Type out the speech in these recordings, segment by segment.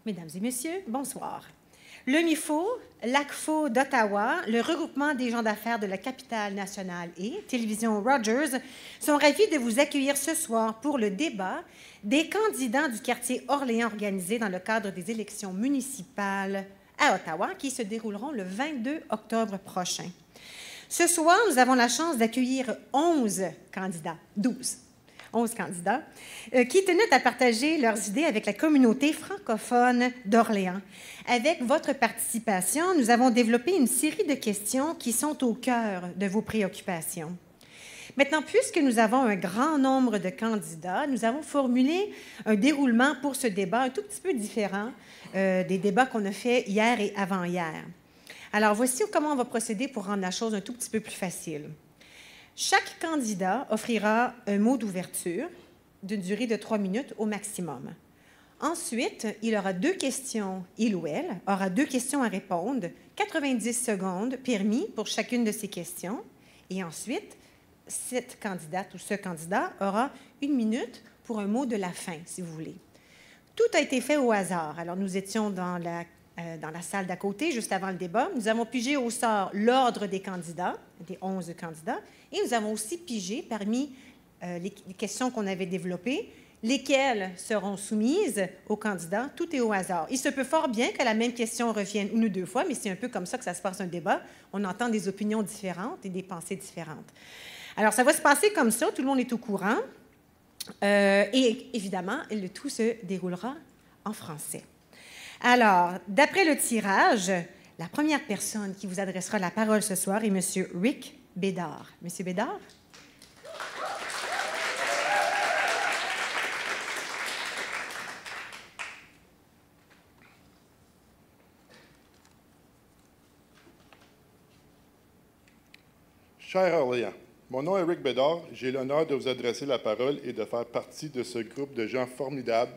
Mesdames et messieurs, bonsoir. Le MIFO, l'ACFO d'Ottawa, le regroupement des gens d'affaires de la capitale nationale et Télévision Rogers sont ravis de vous accueillir ce soir pour le débat des candidats du quartier Orléans organisé dans le cadre des élections municipales à Ottawa qui se dérouleront le 22 octobre prochain. Ce soir, nous avons la chance d'accueillir 11 candidats qui tenaient à partager leurs idées avec la communauté francophone d'Orléans. Avec votre participation, nous avons développé une série de questions qui sont au cœur de vos préoccupations. Maintenant, puisque nous avons un grand nombre de candidats, nous avons formulé un déroulement pour ce débat un tout petit peu différent des débats qu'on a faits hier et avant-hier. Alors, voici comment on va procéder pour rendre la chose un tout petit peu plus facile. Chaque candidat offrira un mot d'ouverture d'une durée de 3 minutes au maximum. Ensuite, il ou elle aura 2 questions à répondre, 90 secondes permis pour chacune de ces questions. Et ensuite, cette candidate ou ce candidat aura 1 minute pour un mot de la fin, si vous voulez. Tout a été fait au hasard. Alors, nous étions dans la salle d'à côté, juste avant le débat. Nous avons pigé au sort l'ordre des candidats, des 11 candidats, et nous avons aussi pigé parmi les questions qu'on avait développées, lesquelles seront soumises aux candidats. Tout est au hasard. Il se peut fort bien que la même question revienne 1 ou 2 fois, mais c'est un peu comme ça que ça se passe un débat. On entend des opinions différentes et des pensées différentes. Alors, ça va se passer comme ça, tout le monde est au courant. Et évidemment, le tout se déroulera en français. Alors, d'après le tirage, la première personne qui vous adressera la parole ce soir est M. Rick Bédard. Monsieur Bédard? Cher Orléans, mon nom est Rick Bédard. J'ai l'honneur de vous adresser la parole et de faire partie de ce groupe de gens formidables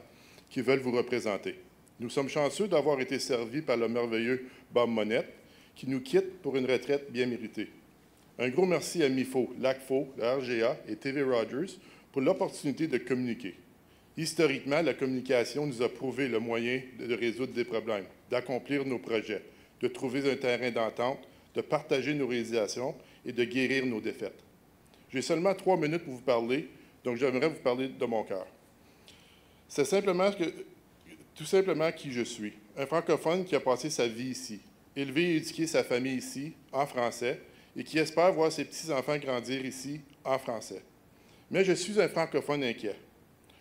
qui veulent vous représenter. Nous sommes chanceux d'avoir été servis par le merveilleux Bob Monette, qui nous quitte pour une retraite bien méritée. Un gros merci à MIFO, l'ACFO, la RGA et TV Rogers pour l'opportunité de communiquer. Historiquement, la communication nous a prouvé le moyen de résoudre des problèmes, d'accomplir nos projets, de trouver un terrain d'entente, de partager nos réalisations et de guérir nos défaites. J'ai seulement 3 minutes pour vous parler, donc j'aimerais vous parler de mon cœur. C'est tout simplement qui je suis. Un francophone qui a passé sa vie ici, élevé et éduqué sa famille ici, en français, et qui espère voir ses petits-enfants grandir ici, en français. Mais je suis un francophone inquiet.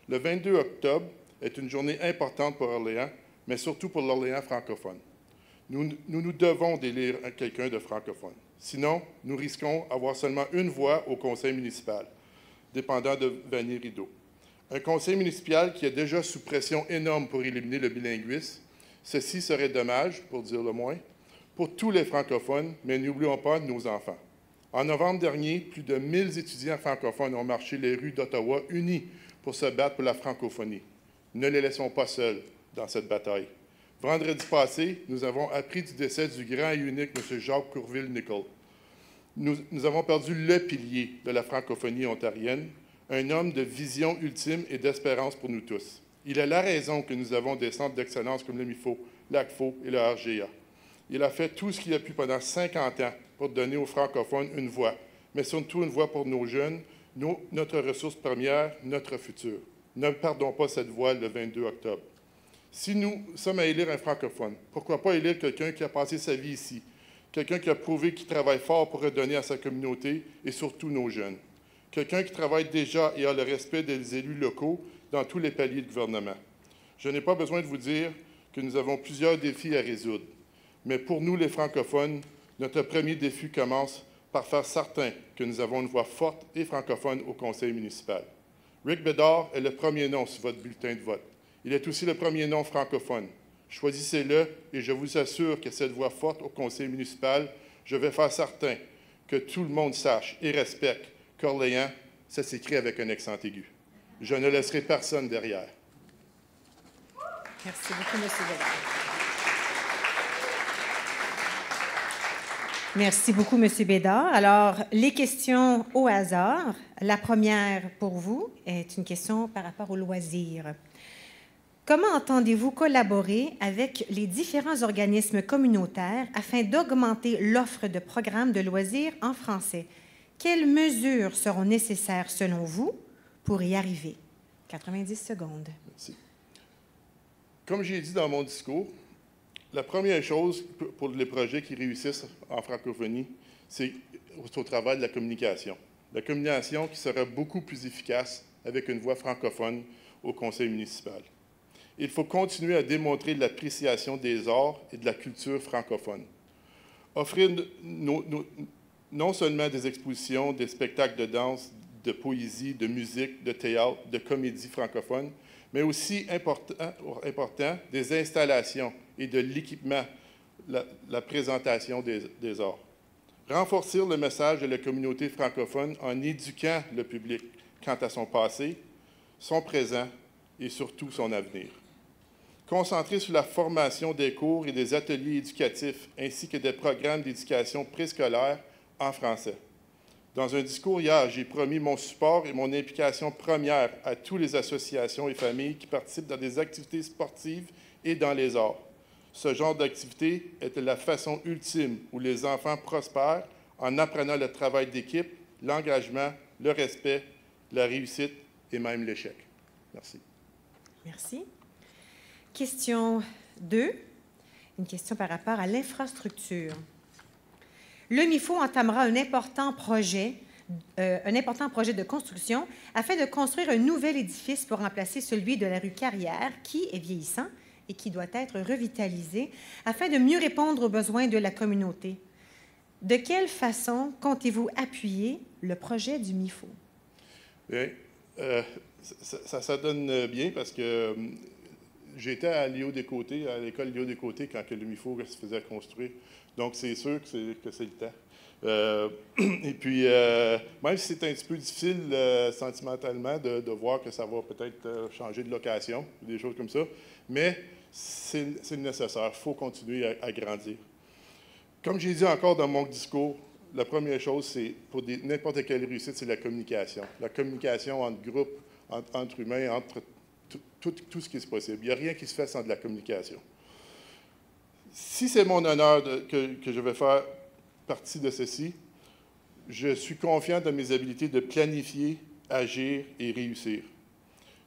Le 22 octobre est une journée importante pour Orléans, mais surtout pour l'Orléans francophone. Nous devons d'élire quelqu'un de francophone. Sinon, nous risquons d'avoir seulement une voix au conseil municipal, dépendant de Vanier Rideau. Un conseil municipal qui est déjà sous pression énorme pour éliminer le bilinguisme. Ceci serait dommage, pour dire le moins, pour tous les francophones, mais n'oublions pas nos enfants. En novembre dernier, plus de 1000 étudiants francophones ont marché les rues d'Ottawa unis pour se battre pour la francophonie. Ne les laissons pas seuls dans cette bataille. Vendredi passé, nous avons appris du décès du grand et unique M. Jacques Courville-Nicol. Nous avons perdu le pilier de la francophonie ontarienne, un homme de vision ultime et d'espérance pour nous tous. Il est la raison que nous avons des centres d'excellence comme le MIFO, l'ACFO et le RGA. Il a fait tout ce qu'il a pu pendant 50 ans pour donner aux francophones une voix, mais surtout une voix pour nos jeunes, notre ressource première, notre futur. Ne perdons pas cette voix le 22 octobre. Si nous sommes à élire un francophone, pourquoi pas élire quelqu'un qui a passé sa vie ici, quelqu'un qui a prouvé qu'il travaille fort pour redonner à sa communauté et surtout nos jeunes. Quelqu'un qui travaille déjà et a le respect des élus locaux dans tous les paliers de gouvernement. Je n'ai pas besoin de vous dire que nous avons plusieurs défis à résoudre. Mais pour nous, les francophones, notre premier défi commence par faire certain que nous avons une voix forte et francophone au conseil municipal. Rick Bédard est le premier nom sur votre bulletin de vote. Il est aussi le premier nom francophone. Choisissez-le et je vous assure que cette voix forte au conseil municipal, je vais faire certain que tout le monde sache et respecte qu'Orléans, ça s'écrit avec un accent aigu. Je ne laisserai personne derrière. Merci beaucoup, M. Bédard. Merci beaucoup, M. Bédard. Alors, les questions au hasard. La première pour vous est une question par rapport aux loisirs. Comment entendez-vous collaborer avec les différents organismes communautaires afin d'augmenter l'offre de programmes de loisirs en français? Quelles mesures seront nécessaires selon vous pour y arriver? 90 secondes. Merci. Comme j'ai dit dans mon discours, la première chose pour les projets qui réussissent en francophonie, c'est au travail de la communication. La communication qui sera beaucoup plus efficace avec une voix francophone au conseil municipal. Il faut continuer à démontrer l'appréciation des arts et de la culture francophone. Offrir non seulement des expositions, des spectacles de danse, de poésie, de musique, de théâtre, de comédie francophone, mais aussi important, des installations et de l'équipement, la présentation des arts. Renforcer le message de la communauté francophone en éduquant le public quant à son passé, son présent et surtout son avenir. Concentrer sur la formation des cours et des ateliers éducatifs ainsi que des programmes d'éducation préscolaire en français. Dans un discours hier, j'ai promis mon support et mon implication première à toutes les associations et familles qui participent dans des activités sportives et dans les arts. Ce genre d'activité est la façon ultime où les enfants prospèrent en apprenant le travail d'équipe, l'engagement, le respect, la réussite et même l'échec. Merci. Merci. Question 2, une question par rapport à l'infrastructure. Le MIFO entamera un important projet de construction afin de construire un nouvel édifice pour remplacer celui de la rue Carrière, qui est vieillissant et qui doit être revitalisé afin de mieux répondre aux besoins de la communauté. De quelle façon comptez-vous appuyer le projet du MIFO? Bien, ça donne bien parce que j'étais à Léo Descôtés, à l'école Léo Descôtés, quand le MIFO se faisait construire. Donc, c'est sûr que c'est le temps. Et puis, même si c'est un petit peu difficile sentimentalement de voir que ça va peut-être changer de location, des choses comme ça, mais c'est nécessaire. Il faut continuer à grandir. Comme j'ai dit encore dans mon discours, la première chose, c'est pour n'importe quelle réussite, c'est la communication. La communication entre groupes, entre humains, entre tout ce qui est possible. Il n'y a rien qui se fait sans de la communication. Si c'est mon honneur que je vais faire partie de ceci, je suis confiant de mes habilités de planifier, agir et réussir.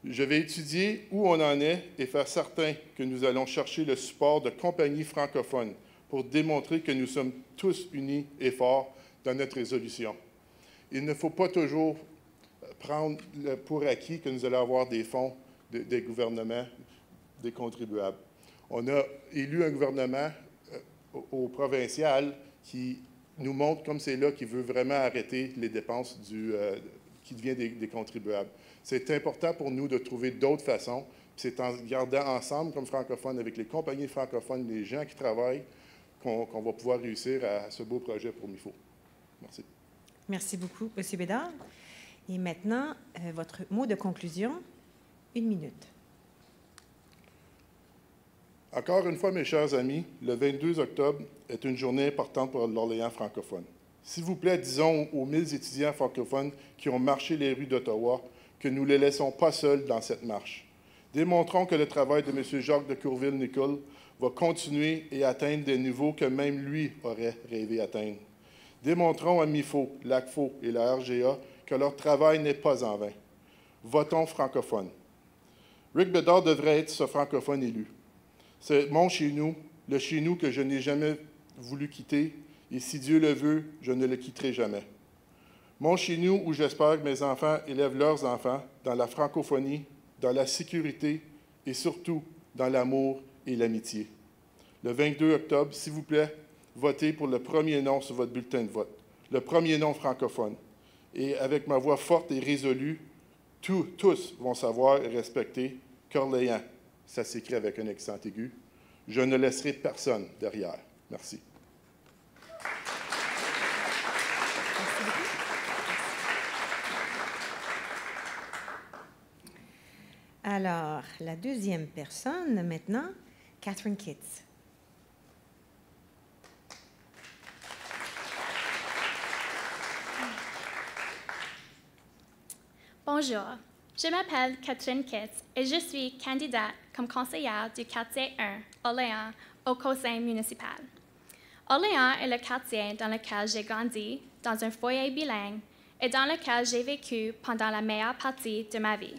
Je vais étudier où on en est et faire certain que nous allons chercher le support de compagnies francophones pour démontrer que nous sommes tous unis et forts dans notre résolution. Il ne faut pas toujours prendre pour acquis que nous allons avoir des fonds des gouvernements, des contribuables. On a élu un gouvernement au provincial qui nous montre comme c'est là qu'il veut vraiment arrêter les dépenses qui deviennent des contribuables. C'est important pour nous de trouver d'autres façons. C'est en gardant ensemble, comme francophones, avec les compagnies francophones, les gens qui travaillent, qu'on va pouvoir réussir à ce beau projet pour MIFO. Merci. Merci beaucoup, M. Bédard. Et maintenant, votre mot de conclusion, 1 minute. Encore une fois, mes chers amis, le 22 octobre est une journée importante pour l'Orléans francophone. S'il vous plaît, disons aux 1000 étudiants francophones qui ont marché les rues d'Ottawa que nous ne les laissons pas seuls dans cette marche. Démontrons que le travail de M. Jacques de Courville-Nicole va continuer et atteindre des niveaux que même lui aurait rêvé atteindre. Démontrons à MIFO, l'ACFO et la RGA que leur travail n'est pas en vain. Votons francophone. Rick Bédard devrait être ce francophone élu. C'est mon chez-nous, le chez-nous que je n'ai jamais voulu quitter, et si Dieu le veut, je ne le quitterai jamais. Mon chez-nous où j'espère que mes enfants élèvent leurs enfants dans la francophonie, dans la sécurité et surtout dans l'amour et l'amitié. Le 22 octobre, s'il vous plaît, votez pour le premier nom sur votre bulletin de vote, le premier nom francophone. Et avec ma voix forte et résolue, tous vont savoir et respecter qu'Orléans, ça s'écrit avec un accent aigu. Je ne laisserai personne derrière. Merci. Alors, la deuxième personne maintenant, Catherine Kitts. Bonjour, je m'appelle Catherine Kitts et je suis candidate comme conseillère du quartier 1, Orléans, au conseil municipal. Orléans est le quartier dans lequel j'ai grandi, dans un foyer bilingue, et dans lequel j'ai vécu pendant la meilleure partie de ma vie.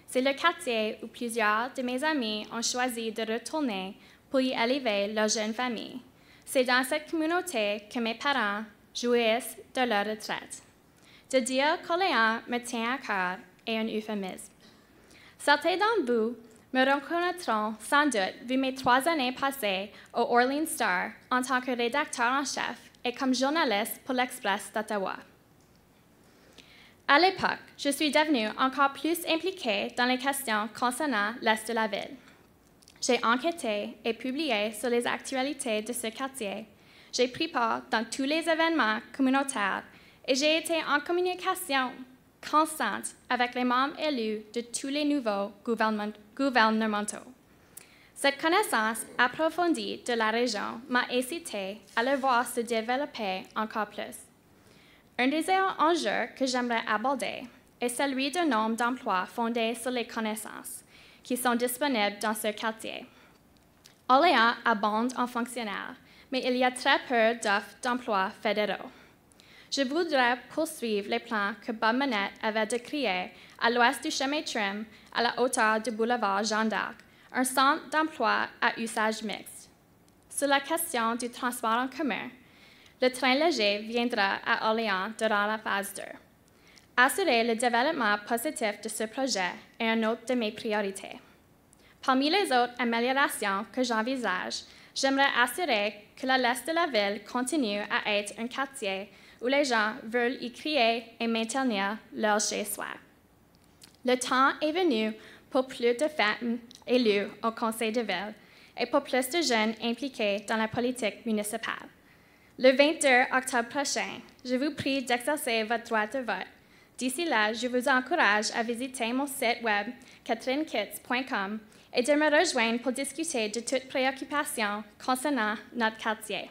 C'est le quartier où plusieurs de mes amis ont choisi de retourner pour y élever leur jeune famille. C'est dans cette communauté que mes parents jouissent de leur retraite. De dire qu'Orléans me tient à cœur est un euphémisme. Certains d'entre vous me reconnaîtront sans doute vu mes 3 années passées au Orleans Star en tant que rédacteur en chef et comme journaliste pour l'Express d'Ottawa. À l'époque, je suis devenue encore plus impliquée dans les questions concernant l'Est de la ville. J'ai enquêté et publié sur les actualités de ce quartier. J'ai pris part dans tous les événements communautaires et j'ai été en communication constante avec les membres élus de tous les niveaux gouvernementaux. Cette connaissance approfondie de la région m'a incité à le voir se développer encore plus. Un des enjeux que j'aimerais aborder est celui d'un nombre d'emplois fondés sur les connaissances qui sont disponibles dans ce quartier. Orléans abonde en fonctionnaires, mais il y a très peu d'offres d'emplois fédéraux. Je voudrais poursuivre les plans que Bob Monette avait de créer à l'ouest du chemin Trim, à la hauteur du boulevard Jeanne d'Arc, un centre d'emploi à usage mixte. Sur la question du transport en commun, le train léger viendra à Orléans durant la phase 2. Assurer le développement positif de ce projet est une autre de mes priorités. Parmi les autres améliorations que j'envisage, j'aimerais assurer que l'est de la ville continue à être un quartier où les gens veulent y créer et maintenir leur chez-soi. Le temps est venu pour plus de femmes élues au conseil de ville et pour plus de jeunes impliqués dans la politique municipale. Le 22 octobre prochain, je vous prie d'exercer votre droit de vote. D'ici là, je vous encourage à visiter mon site web catherinekitts.com et de me rejoindre pour discuter de toutes préoccupations concernant notre quartier.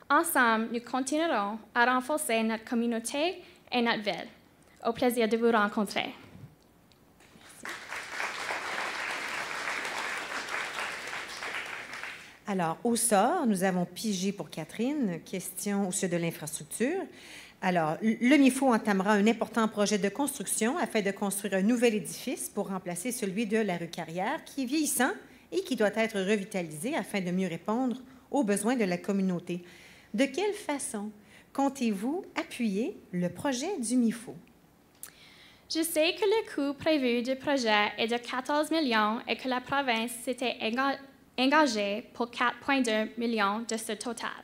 Ensemble, nous continuerons à renforcer notre communauté et notre ville. Au plaisir de vous rencontrer. Alors, au sort, nous avons pigé pour Catherine, question au sujet de l'infrastructure. Alors, le MIFO entamera un important projet de construction afin de construire un nouvel édifice pour remplacer celui de la rue Carrière, qui est vieillissant et qui doit être revitalisé afin de mieux répondre aux besoins de la communauté. De quelle façon comptez-vous appuyer le projet du MIFO? Je sais que le coût prévu du projet est de 14 millions et que la province s'était engagée pour 4,2 millions de ce total.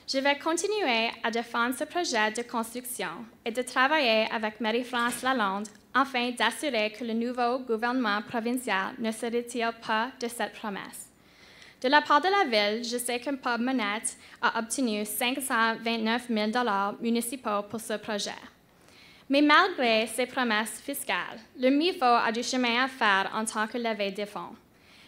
Je vais continuer à défendre ce projet de construction et de travailler avec Marie-France Lalonde afin d'assurer que le nouveau gouvernement provincial ne se retire pas de cette promesse. De la part de la Ville, je sais que Bob Monette a obtenu 529 000 $ municipaux pour ce projet. Mais malgré ces promesses fiscales, le MIFO a du chemin à faire en tant que levée de fonds.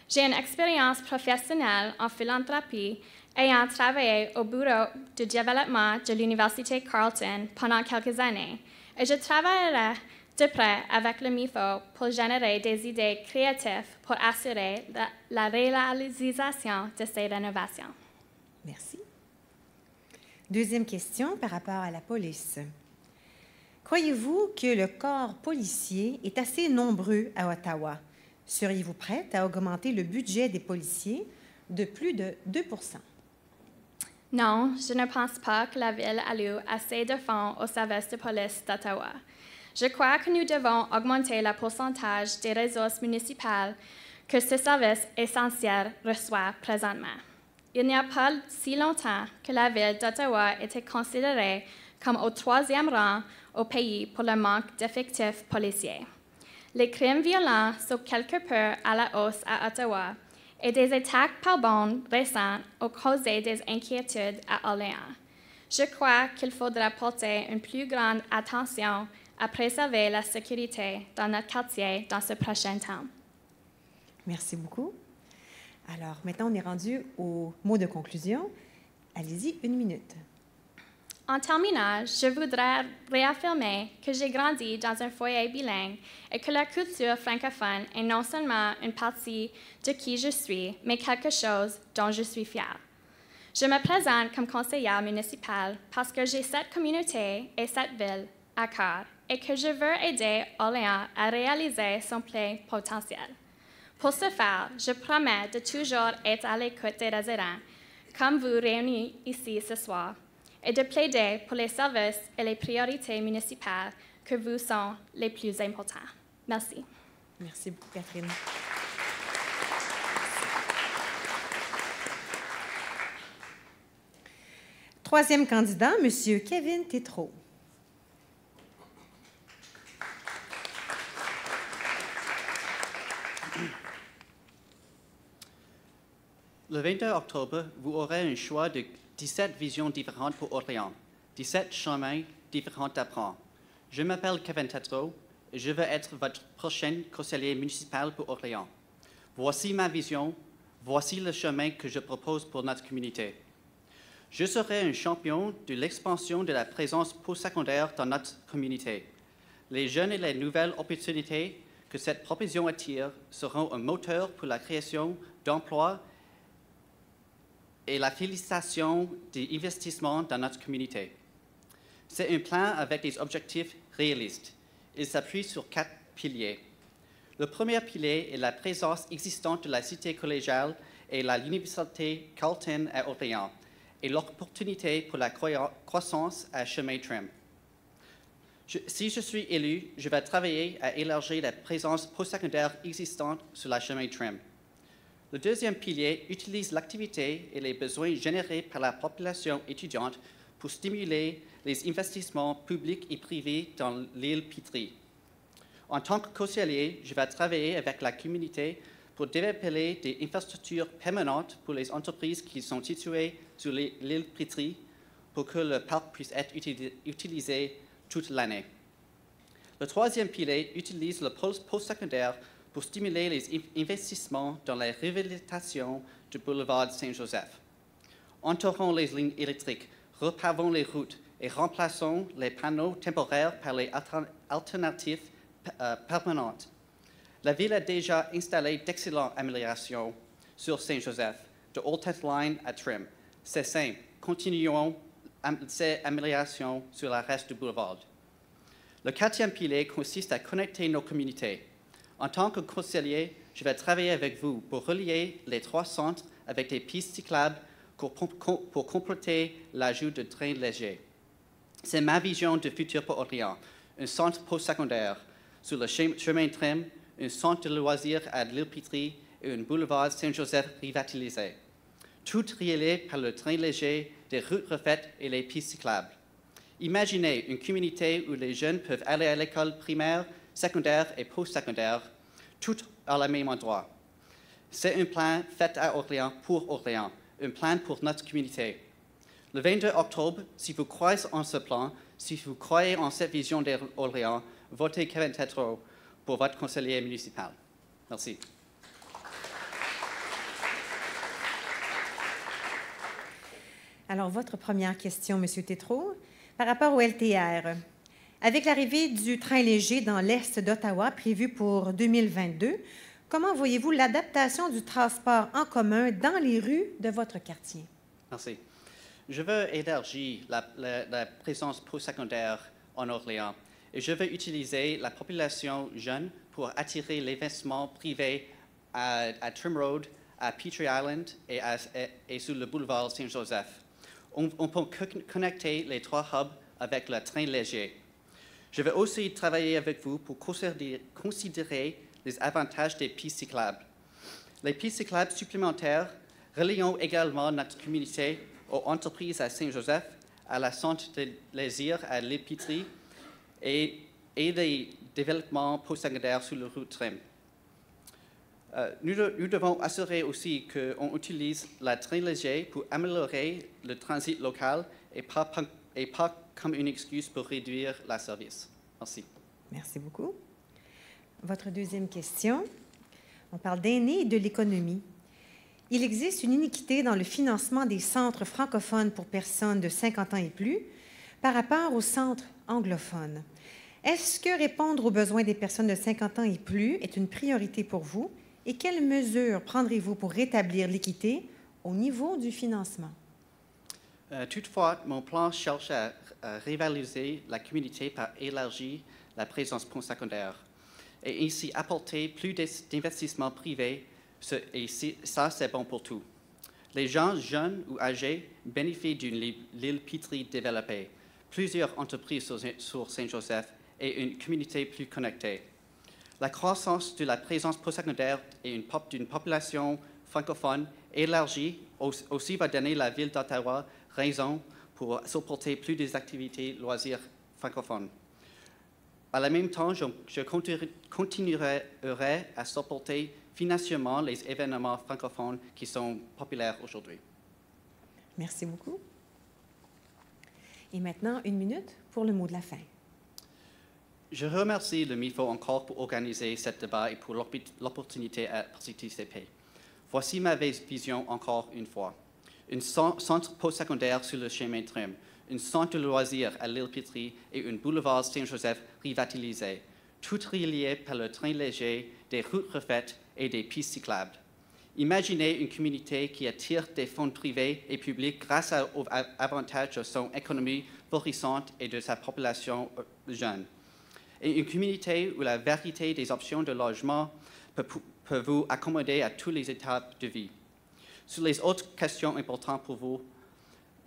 J'ai une expérience professionnelle en philanthropie ayant travaillé au bureau de développement de l'Université Carleton pendant quelques années, et je travaillerai de près avec le MIFO pour générer des idées créatives pour assurer la réalisation de ces rénovations. Merci. Deuxième question par rapport à la police. Croyez-vous que le corps policier est assez nombreux à Ottawa? Seriez-vous prête à augmenter le budget des policiers de plus de 2 %? Non, je ne pense pas que la Ville alloue assez de fonds au service de police d'Ottawa. Je crois que nous devons augmenter le pourcentage des ressources municipales que ce service essentiel reçoit présentement. Il n'y a pas si longtemps que la Ville d'Ottawa était considérée comme au 3e rang au pays pour le manque d'effectifs policiers. Les crimes violents sont quelque peu à la hausse à Ottawa et des attaques par bande récentes ont causé des inquiétudes à Orléans. Je crois qu'il faudra porter une plus grande attention à préserver la sécurité dans notre quartier dans ce prochain temps. Merci beaucoup. Alors, maintenant, on est rendu au mot de conclusion. Allez-y, 1 minute. En terminant, je voudrais réaffirmer que j'ai grandi dans un foyer bilingue et que la culture francophone est non seulement une partie de qui je suis, mais quelque chose dont je suis fière. Je me présente comme conseillère municipale parce que j'ai cette communauté et cette ville à cœur et que je veux aider Orléans à réaliser son plein potentiel. Pour ce faire, je promets de toujours être à l'écoute des résidents, comme vous réunis ici ce soir, et de plaider pour les services et les priorités municipales que vous sont les plus importants. Merci. Merci beaucoup, Catherine. Troisième candidat, M. Kevin Tétrault. Le 22 octobre, vous aurez un choix de 17 visions différentes pour Orléans, 17 chemins différents d'apprendre. Je m'appelle Kevin Tétrault et je veux être votre prochain conseiller municipal pour Orléans. Voici ma vision, voici le chemin que je propose pour notre communauté. Je serai un champion de l'expansion de la présence postsecondaire dans notre communauté. Les jeunes et les nouvelles opportunités que cette proposition attire seront un moteur pour la création d'emplois et la félicitation des investissements dans notre communauté. C'est un plan avec des objectifs réalistes. Il s'appuie sur 4 piliers. Le premier pilier est la présence existante de la cité collégiale et l'université Carleton à Orléans et l'opportunité pour la croissance à Chemin Trim. Si je suis élu, je vais travailler à élargir la présence postsecondaire existante sur la Chemin Trim. Le deuxième pilier utilise l'activité et les besoins générés par la population étudiante pour stimuler les investissements publics et privés dans l'île Pitry. En tant que conseiller, je vais travailler avec la communauté pour développer des infrastructures permanentes pour les entreprises qui sont situées sur l'île Pitry pour que le parc puisse être utilisé toute l'année. Le troisième pilier utilise le postsecondaire pour stimuler les investissements dans la réhabilitation du boulevard Saint-Joseph. Entourons les lignes électriques, repavons les routes et remplaçons les panneaux temporaires par les alternatives permanentes. La Ville a déjà installé d'excellentes améliorations sur Saint-Joseph, de Old Tenth Line à Trim. C'est simple, continuons ces améliorations sur le reste du boulevard. Le quatrième pilier consiste à connecter nos communautés. En tant que conseiller, je vais travailler avec vous pour relier les 3 centres avec des pistes cyclables pour compléter l'ajout de trains légers. C'est ma vision de futur pour Orléans. Un centre postsecondaire sur le chemin Trim, un centre de loisirs à l'île Pitry et un boulevard Saint-Joseph revitalisé. Tout relié par le train léger, des routes refaites et les pistes cyclables. Imaginez une communauté où les jeunes peuvent aller à l'école primaire, secondaire et postsecondaire, tout à la même endroit. C'est un plan fait à Orléans pour Orléans, un plan pour notre communauté. Le 22 octobre, si vous croyez en ce plan, si vous croyez en cette vision d'Orléans, votez Kevin Tétrault pour votre conseiller municipal. Merci. Alors, votre première question, M. Tétrault, par rapport au LTR. Avec l'arrivée du train léger dans l'est d'Ottawa, prévu pour 2022, comment voyez-vous l'adaptation du transport en commun dans les rues de votre quartier? Merci. Je veux élargir la présence postsecondaire en Orléans et je veux utiliser la population jeune pour attirer l'investissement privé à Trim Road, à Petrie Island et sur le boulevard Saint-Joseph. On peut connecter les 3 hubs avec le train léger. Je vais aussi travailler avec vous pour considérer les avantages des pistes cyclables. Les pistes cyclables supplémentaires reliant également notre communauté aux entreprises à Saint-Joseph, à la centre de loisirs à l'île Pitry et des développements postsecondaires sur le route Trim. Nous devons assurer aussi qu'on utilise le train léger pour améliorer le transit local et pas comme une excuse pour réduire le service. Merci. Merci beaucoup. Votre deuxième question. On parle d'aînés et de l'économie. Il existe une iniquité dans le financement des centres francophones pour personnes de 50 ans et plus. par rapport au centre anglophone. Est-ce que répondre aux besoins des personnes de 50 ans et plus est une priorité pour vous? Et quelles mesures prendrez-vous pour rétablir l'équité au niveau du financement? Toutefois, mon plan cherche à rivaliser la communauté par élargir la présence postsecondaire et ainsi apporter plus d'investissements privés, et ça, c'est bon pour tout. Les gens jeunes ou âgés bénéficient d'une Lille Pitry développée, plusieurs entreprises sur Saint-Joseph et une communauté plus connectée. La croissance de la présence postsecondaire et d'une population francophone élargie aussi va donner à la ville d'Ottawa raison pour supporter plus des activités loisirs francophones. À la même temps, je continuerai à supporter financièrement les événements francophones qui sont populaires aujourd'hui. Merci beaucoup. Et maintenant, 1 minute pour le mot de la fin. Je remercie le MIFO encore pour organiser ce débat et pour l'opportunité à participer. Voici ma vision encore une fois. Un centre postsecondaire sur le chemin de tram, un centre de loisirs à l'île Pitry et un boulevard Saint-Joseph revitalisé, tout relié par le train léger, des routes refaites et des pistes cyclables. Imaginez une communauté qui attire des fonds privés et publics grâce aux avantages de son économie florissante et de sa population jeune. Et une communauté où la variété des options de logement peut vous accommoder à toutes les étapes de vie. Sur les autres questions importantes pour vous,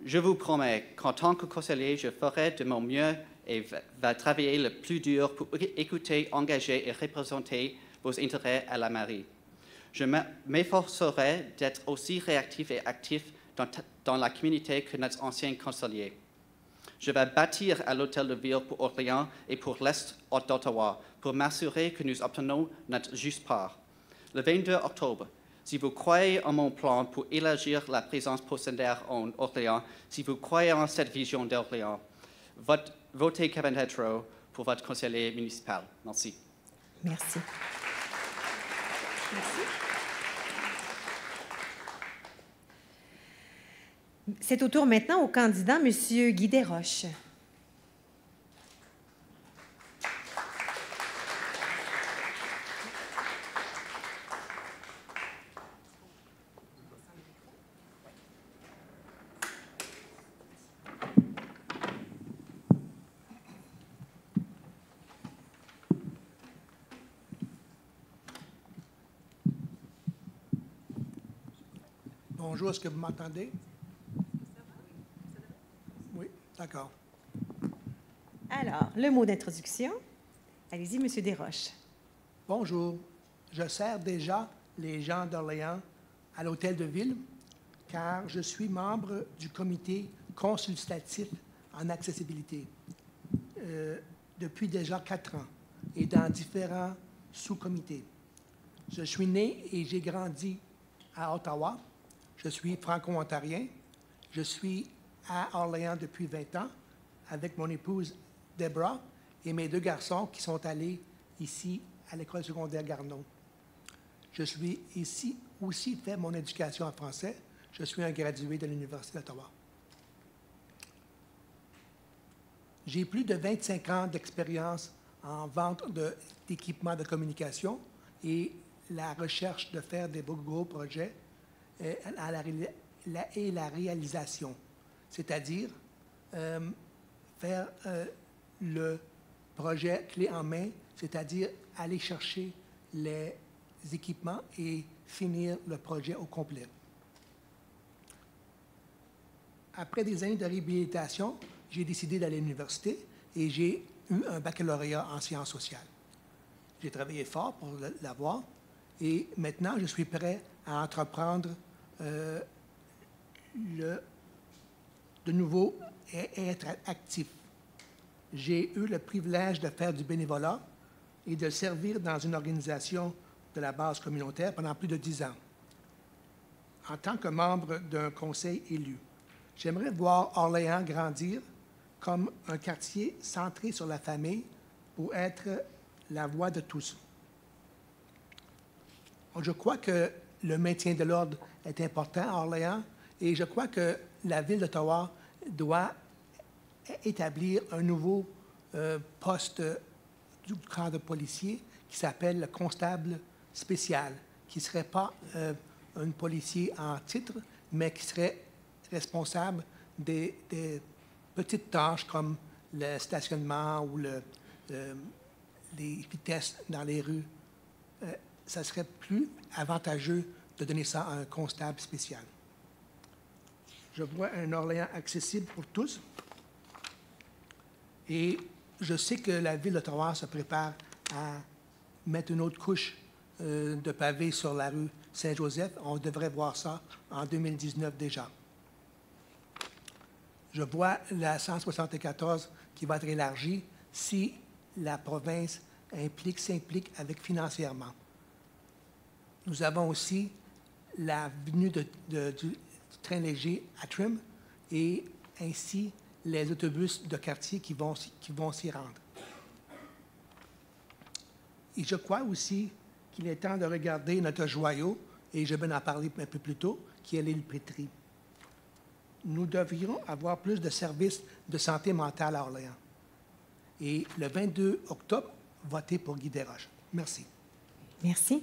je vous promets qu'en tant que conseiller, je ferai de mon mieux et va travailler le plus dur pour écouter, engager et représenter vos intérêts à la mairie. Je m'efforcerai d'être aussi réactif et actif dans la communauté que notre ancien conseiller. Je vais bâtir à l'Hôtel de Ville pour Orléans et pour l'Est d'Ottawa pour m'assurer que nous obtenons notre juste part. Le 22 octobre, si vous croyez en mon plan pour élargir la présence postsecondaire en Orléans, si vous croyez en cette vision d'Orléans, votez Kevin Tétrault pour votre conseiller municipal. Merci. Merci. Merci. C'est au tour maintenant au candidat, M. Guy Desroches. Bonjour, est-ce que vous m'entendez? Oui, d'accord. Alors, le mot d'introduction. Allez-y, M. Desroches. Bonjour. Je sers déjà les gens d'Orléans à l'Hôtel de Ville, car je suis membre du comité consultatif en accessibilité depuis déjà 4 ans et dans différents sous-comités. Je suis né et j'ai grandi à Ottawa. Je suis franco-ontarien. Je suis à Orléans depuis 20 ans avec mon épouse Deborah et mes 2 garçons qui sont allés ici à l'école secondaire Garneau. Je suis ici aussi fait mon éducation en français. Je suis un gradué de l'Université d'Ottawa. J'ai plus de 25 ans d'expérience en vente d'équipements de communication et la recherche de faire des gros projets et la réalisation, c'est-à-dire faire le projet clé en main, c'est-à-dire aller chercher les équipements et finir le projet au complet. Après des années de réhabilitation, j'ai décidé d'aller à l'université et j'ai eu un baccalauréat en sciences sociales. J'ai travaillé fort pour l'avoir et maintenant je suis prêt à entreprendre de nouveau et être actif. J'ai eu le privilège de faire du bénévolat et de servir dans une organisation de la base communautaire pendant plus de 10 ans. En tant que membre d'un conseil élu, j'aimerais voir Orléans grandir comme un quartier centré sur la famille pour être la voix de tous. Je crois que le maintien de l'ordre est important à Orléans et je crois que la Ville d'Ottawa doit établir un nouveau poste du corps de policier qui s'appelle le constable spécial, qui ne serait pas un policier en titre, mais qui serait responsable des petites tâches comme le stationnement ou les vitesses dans les rues. Ça serait plus avantageux de donner ça à un constable spécial. Je vois un Orléans accessible pour tous. Et je sais que la Ville d'Ottawa se prépare à mettre une autre couche de pavés sur la rue Saint-Joseph. On devrait voir ça en 2019 déjà. Je vois la 174 qui va être élargie si la province s'implique avec financièrement. Nous avons aussi l'avenue du train léger à Trim et ainsi les autobus de quartier qui vont s'y rendre. Et je crois aussi qu'il est temps de regarder notre joyau, et je vais en parler un peu plus tôt, qui est l'île Pétrie. Nous devrions avoir plus de services de santé mentale à Orléans. Et le 22 octobre, votez pour Guy Desroches. Merci. Merci.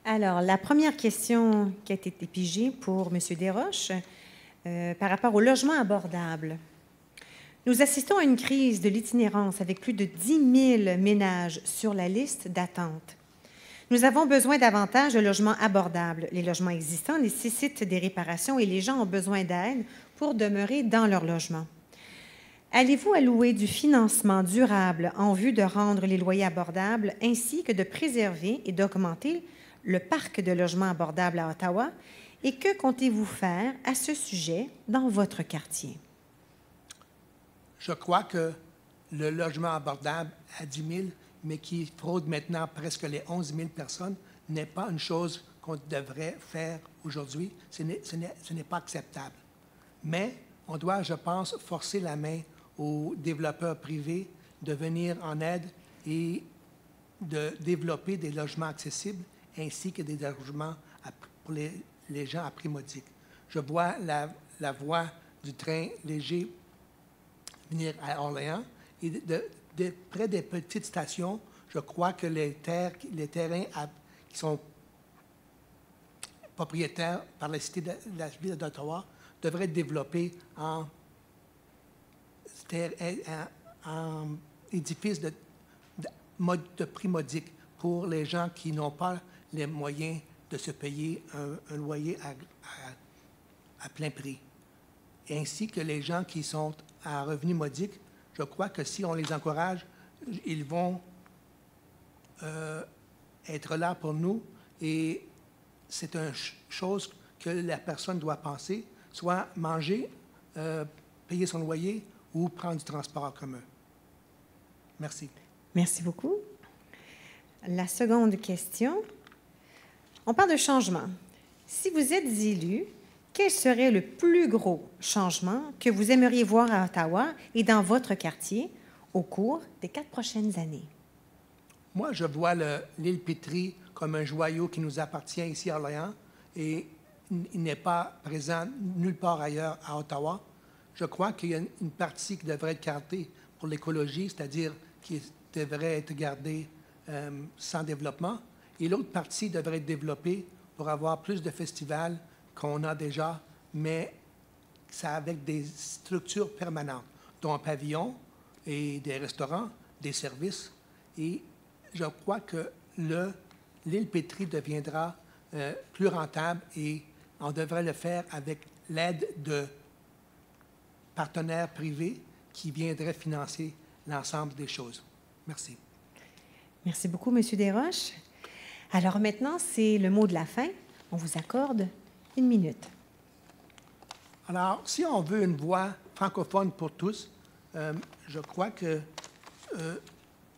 Alors, la première question qui a été pigée pour M. Desroches, par rapport au logement abordable. Nous assistons à une crise de l'itinérance avec plus de 10 000 ménages sur la liste d'attente. Nous avons besoin davantage de logements abordables. Les logements existants nécessitent des réparations et les gens ont besoin d'aide pour demeurer dans leur logement. Allez-vous allouer du financement durable en vue de rendre les loyers abordables ainsi que de préserver et d'augmenter le parc de logements abordables à Ottawa? Et que comptez-vous faire à ce sujet dans votre quartier? Je crois que le logement abordable à 10 000, mais qui fraude maintenant presque les 11 000 personnes, n'est pas une chose qu'on devrait faire aujourd'hui. Ce n'est pas acceptable. Mais on doit, je pense, forcer la main aux développeurs privés de venir en aide et de développer des logements accessibles ainsi que des logements pour les gens à prix modique. Je vois la voie du train léger venir à Orléans et près des petites stations, je crois que les terrains qui sont propriétaires par la Cité de la Ville d'Ottawa devraient être développés en édifices de prix modique pour les gens qui n'ont pas les moyens de se payer un loyer à plein prix. Et ainsi que les gens qui sont à revenu modique, je crois que si on les encourage, ils vont être là pour nous et c'est une chose que la personne doit penser, soit manger, payer son loyer ou prendre du transport en commun. Merci. Merci beaucoup. La seconde question. On parle de changement. Si vous êtes élu, quel serait le plus gros changement que vous aimeriez voir à Ottawa et dans votre quartier au cours des 4 prochaines années? Moi, je vois l'île Pétrie comme un joyau qui nous appartient ici à Orléans et il n'est pas présent nulle part ailleurs à Ottawa. Je crois qu'il y a une partie qui devrait être gardée pour l'écologie, c'est-à-dire qui devrait être gardée sans développement, et l'autre partie devrait être développée pour avoir plus de festivals qu'on a déjà, mais ça avec des structures permanentes, dont un pavillon et des restaurants, des services. Et je crois que l'île Pétrie deviendra plus rentable et on devrait le faire avec l'aide de partenaires privés qui viendraient financer l'ensemble des choses. Merci. Merci beaucoup, M. Desroches. Alors maintenant, c'est le mot de la fin. On vous accorde 1 minute. Alors, si on veut une voix francophone pour tous, je crois que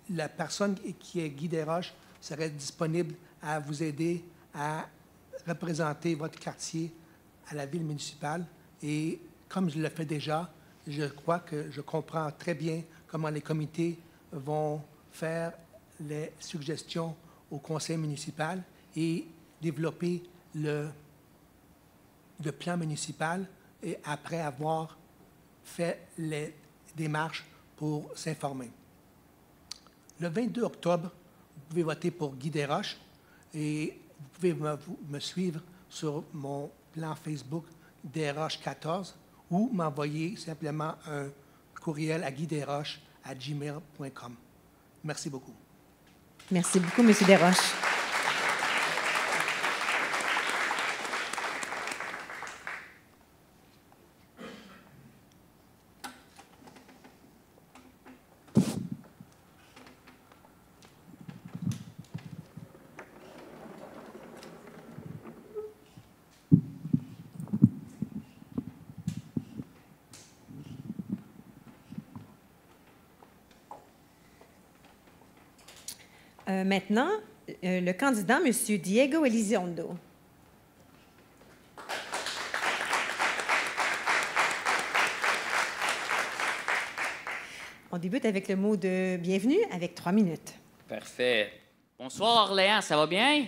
la personne qui est Guy Desroches serait disponible à vous aider à représenter votre quartier à la ville municipale. Et comme je le fais déjà, je crois que je comprends très bien comment les comités vont faire les suggestions au conseil municipal et développer de plan municipal et après avoir fait les démarches pour s'informer. Le 22 octobre, vous pouvez voter pour Guy Desroches et vous pouvez me suivre sur mon plan Facebook Desroches14 ou m'envoyer simplement un courriel à guydesroches@gmail.com. Merci beaucoup. Merci beaucoup, M. Desroches. Maintenant, le candidat, M. Diego Elizondo. On débute avec le mot de bienvenue avec 3 minutes. Parfait. Bonsoir, Orléans, ça va bien?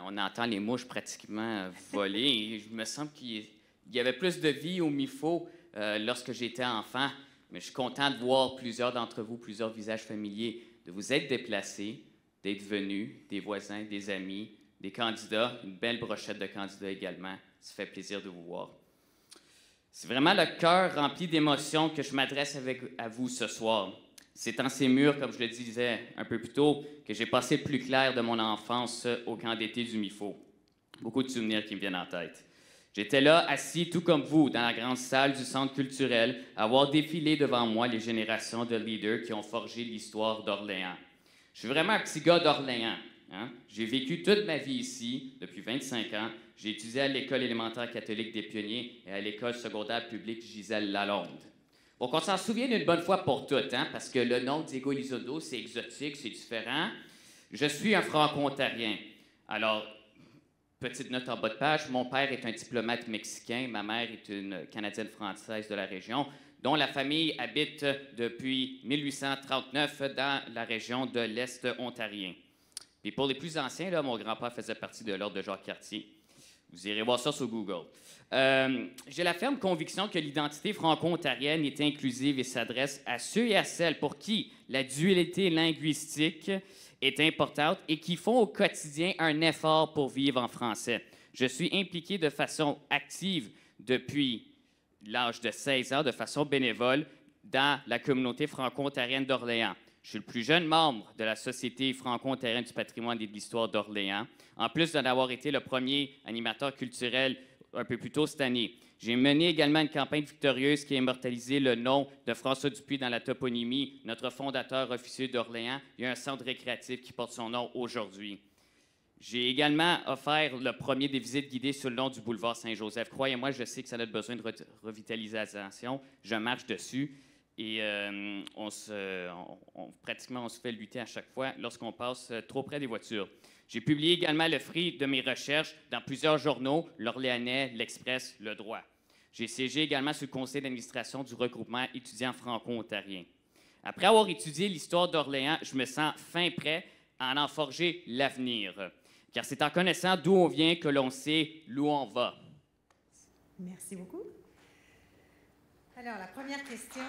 On entend les mouches pratiquement voler. Je me semble qu'il y avait plus de vie au MIFO lorsque j'étais enfant. Mais je suis content de voir plusieurs d'entre vous, plusieurs visages familiers, de vous être déplacés, d'être venus, des voisins, des amis, des candidats, une belle brochette de candidats également. Ça fait plaisir de vous voir. C'est vraiment le cœur rempli d'émotions que je m'adresse à vous ce soir. C'est dans ces murs, comme je le disais un peu plus tôt, que j'ai passé le plus clair de mon enfance au camp d'été du MIFO. Beaucoup de souvenirs qui me viennent en tête. J'étais là, assis tout comme vous, dans la grande salle du centre culturel, à voir défiler devant moi les générations de leaders qui ont forgé l'histoire d'Orléans. Je suis vraiment un petit gars d'Orléans. Hein? J'ai vécu toute ma vie ici, depuis 25 ans. J'ai étudié à l'École élémentaire catholique des Pionniers et à l'École secondaire publique Gisèle Lalonde. Bon, qu'on s'en souvienne une bonne fois pour toutes, hein? Parce que le nom Diego Elizondo, c'est exotique, c'est différent. Je suis un franco-ontarien. Alors, petite note en bas de page, mon père est un diplomate mexicain, ma mère est une Canadienne-française de la région, dont la famille habite depuis 1839 dans la région de l'Est ontarien. Puis pour les plus anciens, là, mon grand-père faisait partie de l'ordre de Jacques-Cartier. Vous irez voir ça sur Google. J'ai la ferme conviction que l'identité franco-ontarienne est inclusive et s'adresse à ceux et à celles pour qui la dualité linguistique est importante et qui font au quotidien un effort pour vivre en français. Je suis impliqué de façon active depuis l'âge de 16 ans, de façon bénévole, dans la communauté franco-ontarienne d'Orléans. Je suis le plus jeune membre de la Société franco-ontarienne du patrimoine et de l'histoire d'Orléans, en plus d'en avoir été le premier animateur culturel un peu plus tôt cette année. J'ai mené également une campagne victorieuse qui a immortalisé le nom de François Dupuis dans la toponymie, notre fondateur officieux d'Orléans. Il y a un centre récréatif qui porte son nom aujourd'hui. J'ai également offert le premier des visites guidées sur le long du boulevard Saint-Joseph. Croyez-moi, je sais que ça a besoin de revitalisation. Je marche dessus et pratiquement on se fait lutter à chaque fois lorsqu'on passe trop près des voitures. J'ai publié également le fruit de mes recherches dans plusieurs journaux, l'Orléanais, l'Express, Le Droit. J'ai siégé également sur le conseil d'administration du regroupement étudiant franco-ontarien. Après avoir étudié l'histoire d'Orléans, je me sens fin prêt à en forger l'avenir. Car c'est en connaissant d'où on vient que l'on sait où on va. Merci beaucoup. Alors, la première question.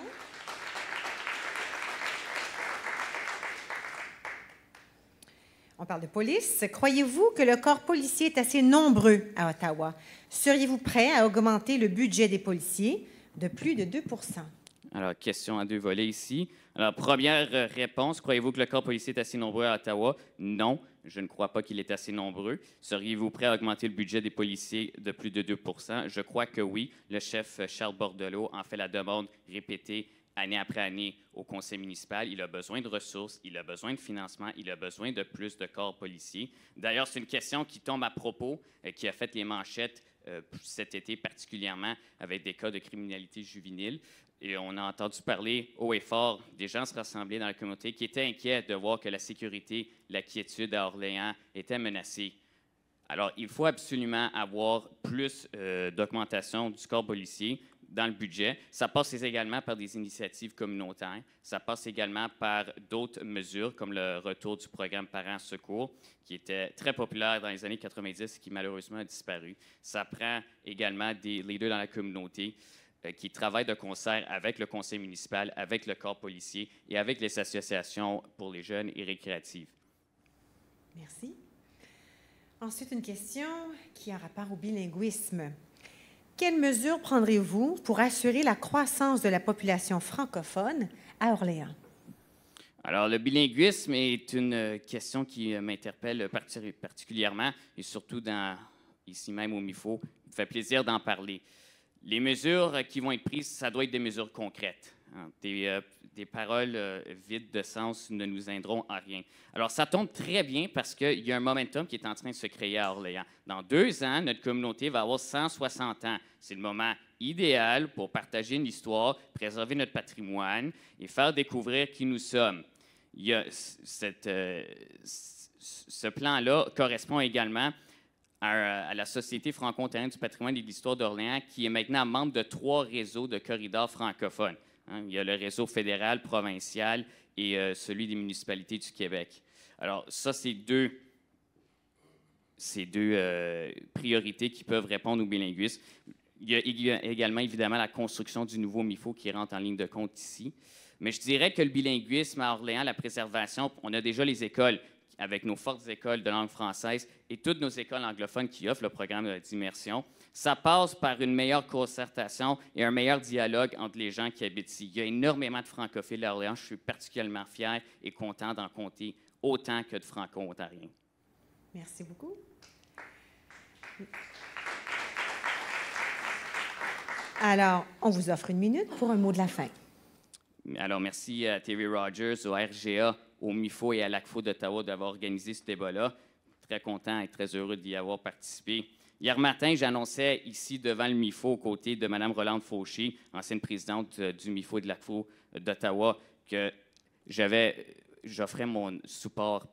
On parle de police. Croyez-vous que le corps policier est assez nombreux à Ottawa? Seriez-vous prêt à augmenter le budget des policiers de plus de 2 %? Alors, question à 2 volets ici. Alors, première réponse, croyez-vous que le corps policier est assez nombreux à Ottawa? Non, je ne crois pas qu'il est assez nombreux. Seriez-vous prêt à augmenter le budget des policiers de plus de 2 %? Je crois que oui. Le chef Charles Bordelot en fait la demande répétée année après année au conseil municipal. Il a besoin de ressources, il a besoin de financement, il a besoin de plus de corps policiers. D'ailleurs, c'est une question qui tombe à propos, qui a fait les manchettes cet été particulièrement avec des cas de criminalité juvénile. Et on a entendu parler haut et fort des gens se rassembler dans la communauté qui étaient inquiets de voir que la sécurité, la quiétude à Orléans était menacée. Alors, il faut absolument avoir plus d'augmentation du corps policier. dans le budget. Ça passe également par des initiatives communautaires. Ça passe également par d'autres mesures, comme le retour du programme Parents Secours, qui était très populaire dans les années 90 et qui malheureusement a disparu. Ça prend également des leaders dans la communauté qui travaillent de concert avec le conseil municipal, avec le corps policier et avec les associations pour les jeunes et récréatives. Merci. Ensuite, une question qui a rapport au bilinguisme. Quelles mesures prendrez-vous pour assurer la croissance de la population francophone à Orléans? Alors, le bilinguisme est une question qui m'interpelle particulièrement et surtout ici même au MIFO. Il me fait plaisir d'en parler. Les mesures qui vont être prises, ça doit être des mesures concrètes. Hein. Des paroles vides de sens ne nous aideront à rien. Alors, ça tombe très bien parce qu'il y a un momentum qui est en train de se créer à Orléans. Dans 2 ans, notre communauté va avoir 160 ans. C'est le moment idéal pour partager une histoire, préserver notre patrimoine et faire découvrir qui nous sommes. Il y a ce plan-là correspond également à la Société franco-ontarienne du patrimoine et de l'histoire d'Orléans, qui est maintenant membre de 3 réseaux de corridors francophones. Hein, il y a le réseau fédéral, provincial et celui des municipalités du Québec. Alors, ça, c'est deux priorités qui peuvent répondre au bilinguisme. Il y a également, évidemment, la construction du nouveau MIFO qui rentre en ligne de compte ici. Mais je dirais que le bilinguisme à Orléans, la préservation, on a déjà les écoles avec nos fortes écoles de langue française et toutes nos écoles anglophones qui offrent le programme d'immersion. Ça passe par une meilleure concertation et un meilleur dialogue entre les gens qui habitent ici. Il y a énormément de francophiles à Orléans. Je suis particulièrement fier et content d'en compter autant que de franco-ontariens. Merci beaucoup. Alors, on vous offre 1 minute pour un mot de la fin. Alors, merci à Terry Rogers, au RGA, au MIFO et à l'ACFO d'Ottawa d'avoir organisé ce débat-là. Très content et très heureux d'y avoir participé. Hier matin, j'annonçais ici devant le MIFO, aux côtés de Mme Rolande Fauché, ancienne présidente du MIFO et de l'ACFO d'Ottawa, que j'offrais mon support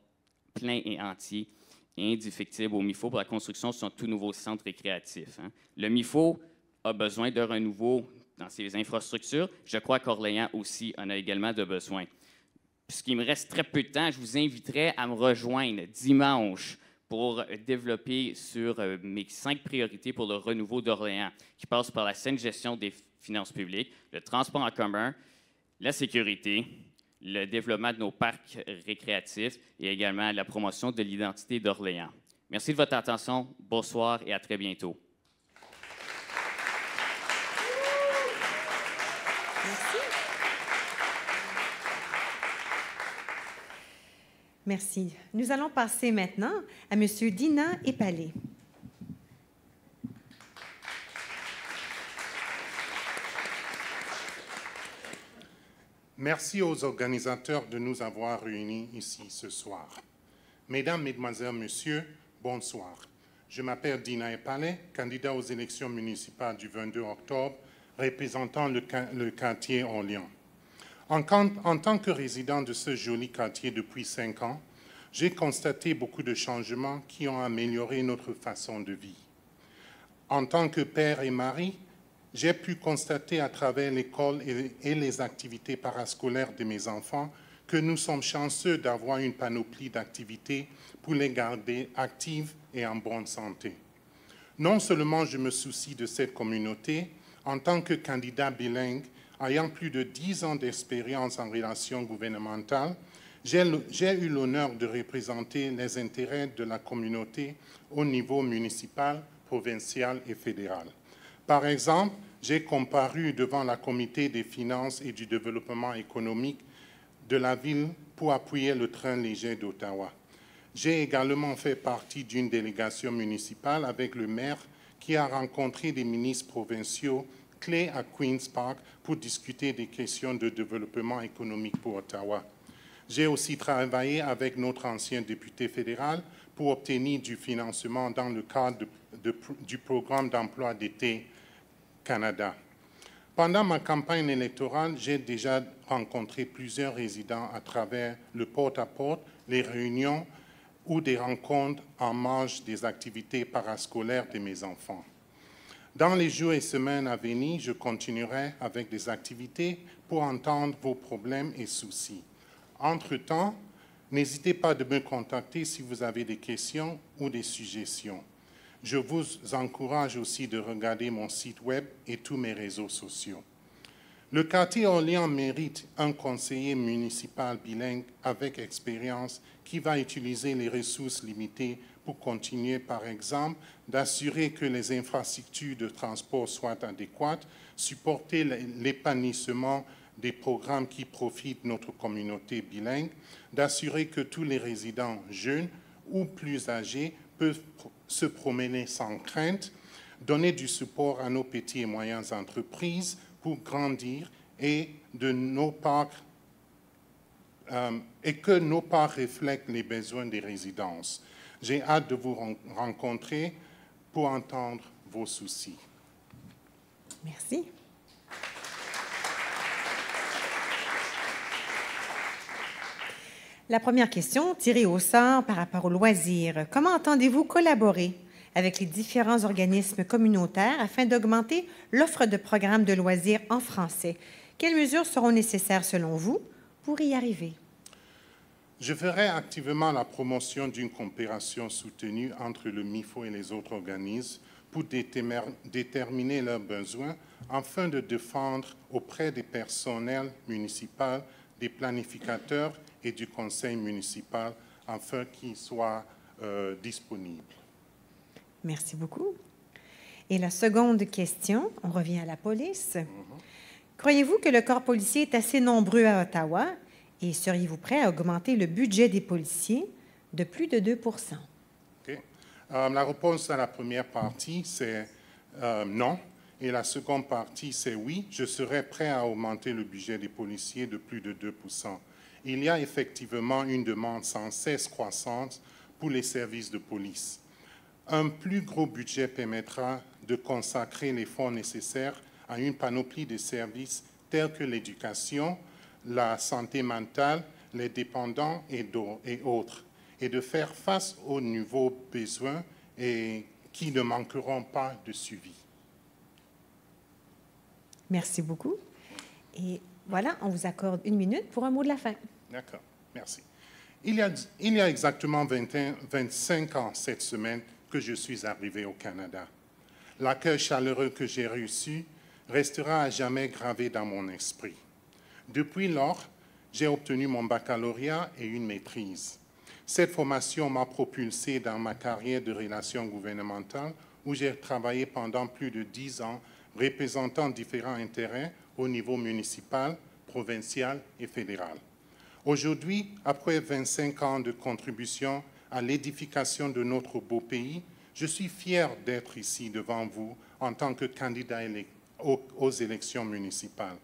plein et entier et indéfectible au MIFO pour la construction de son tout nouveau centre récréatif. Hein. Le MIFO a besoin de renouveau dans ses infrastructures. Je crois qu'Orléans aussi en a également de besoin. Puisqu'il me reste très peu de temps, je vous inviterai à me rejoindre dimanche pour développer sur mes 5 priorités pour le renouveau d'Orléans, qui passent par la saine gestion des finances publiques, le transport en commun, la sécurité, le développement de nos parcs récréatifs et également la promotion de l'identité d'Orléans. Merci de votre attention. Bonsoir et à très bientôt. Merci. Merci. Nous allons passer maintenant à M. Dina Epalé. Merci aux organisateurs de nous avoir réunis ici ce soir. Mesdames, Mesdemoiselles, Messieurs, bonsoir. Je m'appelle Dina Epalé, candidat aux élections municipales du 22 octobre, représentant le quartier Orléans. En tant que résident de ce joli quartier depuis 5 ans, j'ai constaté beaucoup de changements qui ont amélioré notre façon de vivre. En tant que père et mari, j'ai pu constater à travers l'école et les activités parascolaires de mes enfants que nous sommes chanceux d'avoir une panoplie d'activités pour les garder actives et en bonne santé. Non seulement je me soucie de cette communauté, en tant que candidat bilingue, ayant plus de 10 ans d'expérience en relations gouvernementales, j'ai eu l'honneur de représenter les intérêts de la communauté au niveau municipal, provincial et fédéral. Par exemple, j'ai comparu devant la Comité des finances et du développement économique de la ville pour appuyer le train léger d'Ottawa. J'ai également fait partie d'une délégation municipale avec le maire qui a rencontré des ministres provinciaux clés à Queen's Park pour discuter des questions de développement économique pour Ottawa. J'ai aussi travaillé avec notre ancien député fédéral pour obtenir du financement dans le cadre du programme d'emploi d'été Canada. Pendant ma campagne électorale, j'ai déjà rencontré plusieurs résidents à travers le porte-à-porte, les réunions ou des rencontres en marge des activités parascolaires de mes enfants. Dans les jours et semaines à venir, je continuerai avec des activités pour entendre vos problèmes et soucis. Entre-temps, n'hésitez pas de me contacter si vous avez des questions ou des suggestions. Je vous encourage aussi de regarder mon site web et tous mes réseaux sociaux. Le quartier Orléans mérite un conseiller municipal bilingue avec expérience qui va utiliser les ressources limitées pour continuer, par exemple, d'assurer que les infrastructures de transport soient adéquates, supporter l'épanouissement des programmes qui profitent notre communauté bilingue, d'assurer que tous les résidents jeunes ou plus âgés peuvent se promener sans crainte, donner du support à nos petites et moyennes entreprises pour grandir et que nos parcs reflètent les besoins des résidences. J'ai hâte de vous rencontrer pour entendre vos soucis. Merci. La première question, tirée au sort par rapport aux loisirs. Comment entendez-vous collaborer avec les différents organismes communautaires afin d'augmenter l'offre de programmes de loisirs en français? Quelles mesures seront nécessaires selon vous pour y arriver? Je ferai activement la promotion d'une coopération soutenue entre le MIFO et les autres organismes pour déterminer leurs besoins afin de défendre auprès des personnels municipaux, des planificateurs et du conseil municipal afin qu'ils soient disponibles. Merci beaucoup. Et la seconde question, on revient à la police. Croyez-vous que le corps policier est assez nombreux à Ottawa et seriez-vous prêt à augmenter le budget des policiers de plus de 2 %? Okay. La réponse à la première partie, c'est non. Et la seconde partie, c'est oui. Je serai prêt à augmenter le budget des policiers de plus de 2 %. Il y a effectivement une demande sans cesse croissante pour les services de police. Un plus gros budget permettra de consacrer les fonds nécessaires à une panoplie de services tels que l'éducation, la santé mentale, les dépendants et autres, et de faire face aux nouveaux besoins et qui ne manqueront pas de suivi. Merci beaucoup. Et voilà, on vous accorde 1 minute pour un mot de la fin. D'accord, merci. Il y a exactement 25 ans cette semaine que je suis arrivé au Canada. L'accueil chaleureux que j'ai reçu restera à jamais gravé dans mon esprit. Depuis lors, j'ai obtenu mon baccalauréat et une maîtrise. Cette formation m'a propulsé dans ma carrière de relations gouvernementales où j'ai travaillé pendant plus de 10 ans représentant différents intérêts au niveau municipal, provincial et fédéral. Aujourd'hui, après 25 ans de contribution à l'édification de notre beau pays, je suis fier d'être ici devant vous en tant que candidat aux élections municipales.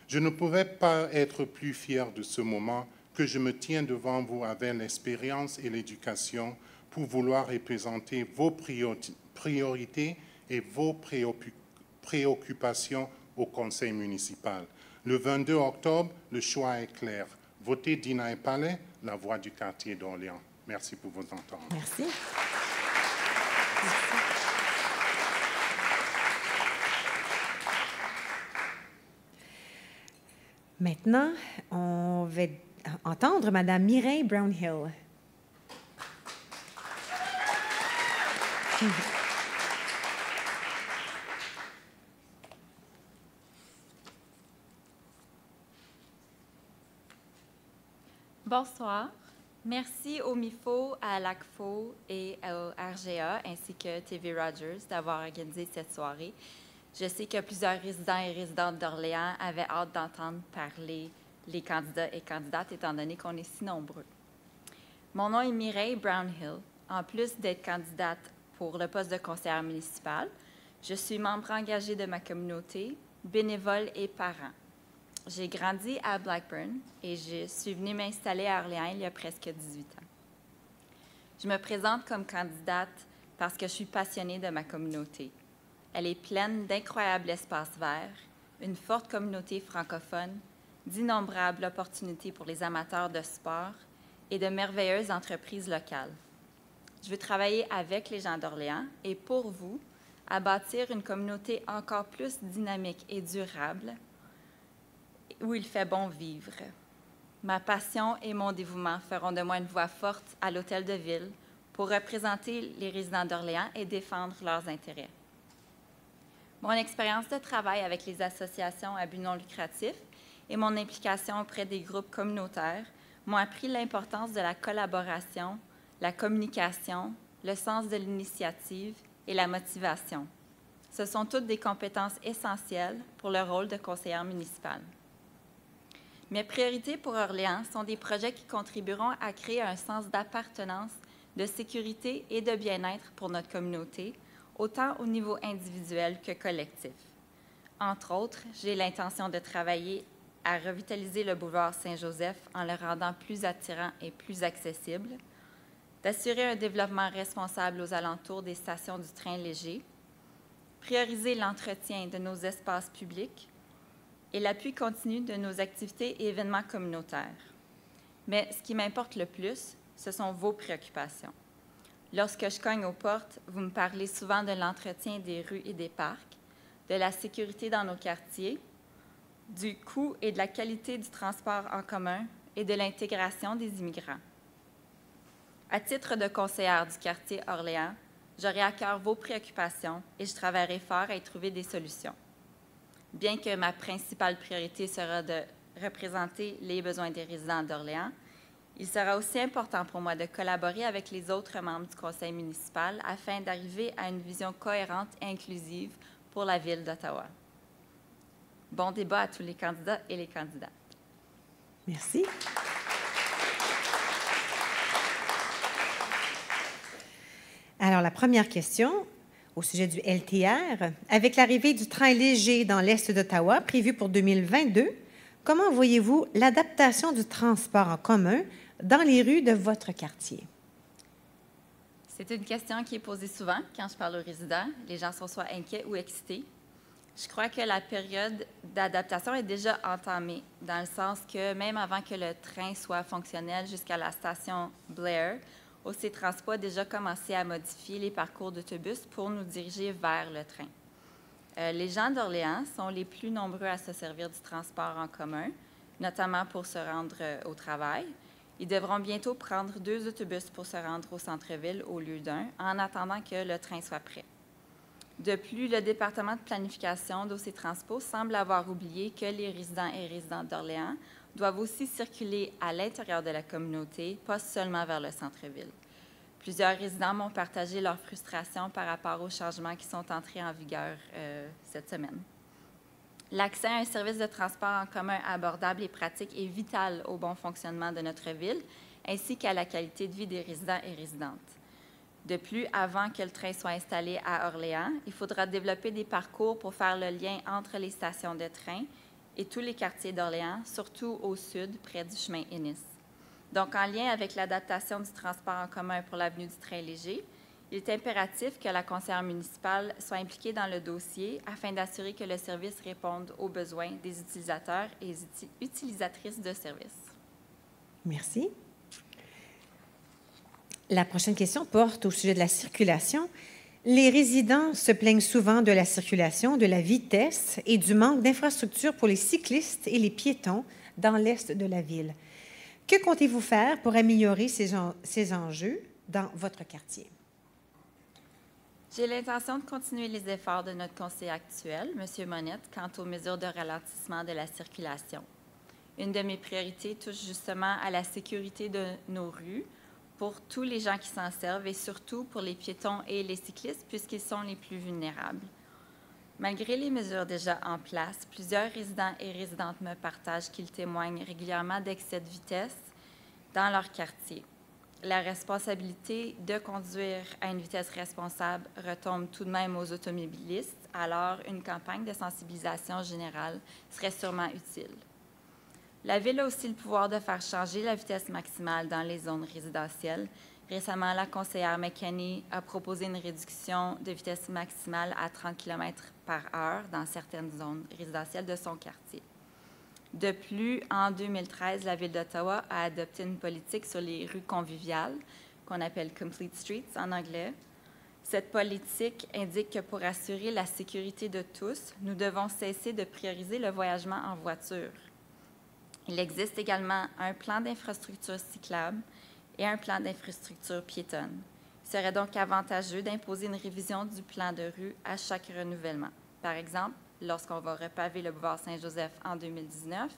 Je ne pouvais pas être plus fier de ce moment que je me tiens devant vous avec l'expérience et l'éducation pour vouloir représenter vos priorités et vos préoccupations au conseil municipal. Le 22 octobre, le choix est clair. Votez Dina Epale, la voix du quartier d'Orléans. Merci pour votre entendre. Merci. Maintenant, on va entendre Mme Mireille Brownhill. Bonsoir. Merci au MIFO, à l'ACFO et au RGA, ainsi que TV Rogers d'avoir organisé cette soirée. Je sais que plusieurs résidents et résidentes d'Orléans avaient hâte d'entendre parler les candidats et candidates, étant donné qu'on est si nombreux. Mon nom est Mireille Brownhill. En plus d'être candidate pour le poste de conseillère municipale, je suis membre engagé de ma communauté, bénévole et parent. J'ai grandi à Blackburn et je suis venue m'installer à Orléans il y a presque 18 ans. Je me présente comme candidate parce que je suis passionnée de ma communauté. Elle est pleine d'incroyables espaces verts, une forte communauté francophone, d'innombrables opportunités pour les amateurs de sport et de merveilleuses entreprises locales. Je veux travailler avec les gens d'Orléans et pour vous à bâtir une communauté encore plus dynamique et durable où il fait bon vivre. Ma passion et mon dévouement feront de moi une voix forte à l'Hôtel de Ville pour représenter les résidents d'Orléans et défendre leurs intérêts. Mon expérience de travail avec les associations à but non lucratif et mon implication auprès des groupes communautaires m'ont appris l'importance de la collaboration, la communication, le sens de l'initiative et la motivation. Ce sont toutes des compétences essentielles pour le rôle de conseillère municipale. Mes priorités pour Orléans sont des projets qui contribueront à créer un sens d'appartenance, de sécurité et de bien-être pour notre communauté, autant au niveau individuel que collectif. Entre autres, j'ai l'intention de travailler à revitaliser le boulevard Saint-Joseph en le rendant plus attirant et plus accessible, d'assurer un développement responsable aux alentours des stations du train léger, prioriser l'entretien de nos espaces publics et l'appui continu de nos activités et événements communautaires. Mais ce qui m'importe le plus, ce sont vos préoccupations. Lorsque je cogne aux portes, vous me parlez souvent de l'entretien des rues et des parcs, de la sécurité dans nos quartiers, du coût et de la qualité du transport en commun et de l'intégration des immigrants. À titre de conseillère du quartier Orléans, j'aurai à cœur vos préoccupations et je travaillerai fort à y trouver des solutions. Bien que ma principale priorité sera de représenter les besoins des résidents d'Orléans, il sera aussi important pour moi de collaborer avec les autres membres du conseil municipal afin d'arriver à une vision cohérente et inclusive pour la ville d'Ottawa. Bon débat à tous les candidats et les candidates. Merci. Alors, la première question au sujet du LTR. Avec l'arrivée du train léger dans l'est d'Ottawa, prévu pour 2022, comment voyez-vous l'adaptation du transport en commun dans les rues de votre quartier? C'est une question qui est posée souvent quand je parle aux résidents. Les gens sont soit inquiets ou excités. Je crois que la période d'adaptation est déjà entamée, dans le sens que même avant que le train soit fonctionnel jusqu'à la station Blair, OC Transpo a déjà commencé à modifier les parcours d'autobus pour nous diriger vers le train. Les gens d'Orléans sont les plus nombreux à se servir du transport en commun, notamment pour se rendre au travail. Ils devront bientôt prendre 2 autobus pour se rendre au centre-ville au lieu d'un, en attendant que le train soit prêt. De plus, le département de planification d'OC Transpo semble avoir oublié que les résidents et résidentes d'Orléans doivent aussi circuler à l'intérieur de la communauté, pas seulement vers le centre-ville. Plusieurs résidents m'ont partagé leur frustration par rapport aux changements qui sont entrés en vigueur cette semaine. L'accès à un service de transport en commun abordable et pratique est vital au bon fonctionnement de notre ville, ainsi qu'à la qualité de vie des résidents et résidentes. De plus, avant que le train soit installé à Orléans, il faudra développer des parcours pour faire le lien entre les stations de train et tous les quartiers d'Orléans, surtout au sud, près du chemin Ennis. Donc, en lien avec l'adaptation du transport en commun pour l'avenue du train léger, il est impératif que la conseillère municipale soit impliquée dans le dossier afin d'assurer que le service réponde aux besoins des utilisateurs et utilisatrices de services. Merci. La prochaine question porte au sujet de la circulation. Les résidents se plaignent souvent de la circulation, de la vitesse et du manque d'infrastructures pour les cyclistes et les piétons dans l'est de la ville. Que comptez-vous faire pour améliorer ces enjeux dans votre quartier? J'ai l'intention de continuer les efforts de notre conseiller actuel, M. Monette, quant aux mesures de ralentissement de la circulation. Une de mes priorités touche justement à la sécurité de nos rues, pour tous les gens qui s'en servent et surtout pour les piétons et les cyclistes puisqu'ils sont les plus vulnérables. Malgré les mesures déjà en place, plusieurs résidents et résidentes me partagent qu'ils témoignent régulièrement d'excès de vitesse dans leur quartier. La responsabilité de conduire à une vitesse responsable retombe tout de même aux automobilistes, alors une campagne de sensibilisation générale serait sûrement utile. La Ville a aussi le pouvoir de faire changer la vitesse maximale dans les zones résidentielles. Récemment, la conseillère McKenney a proposé une réduction de vitesse maximale à 30 km/h dans certaines zones résidentielles de son quartier. De plus, en 2013, la Ville d'Ottawa a adopté une politique sur les rues conviviales, qu'on appelle « Complete Streets » en anglais. Cette politique indique que pour assurer la sécurité de tous, nous devons cesser de prioriser le voyagement en voiture. Il existe également un plan d'infrastructure cyclable et un plan d'infrastructure piétonne. Il serait donc avantageux d'imposer une révision du plan de rue à chaque renouvellement. Par exemple, lorsqu'on va repaver le boulevard Saint-Joseph en 2019,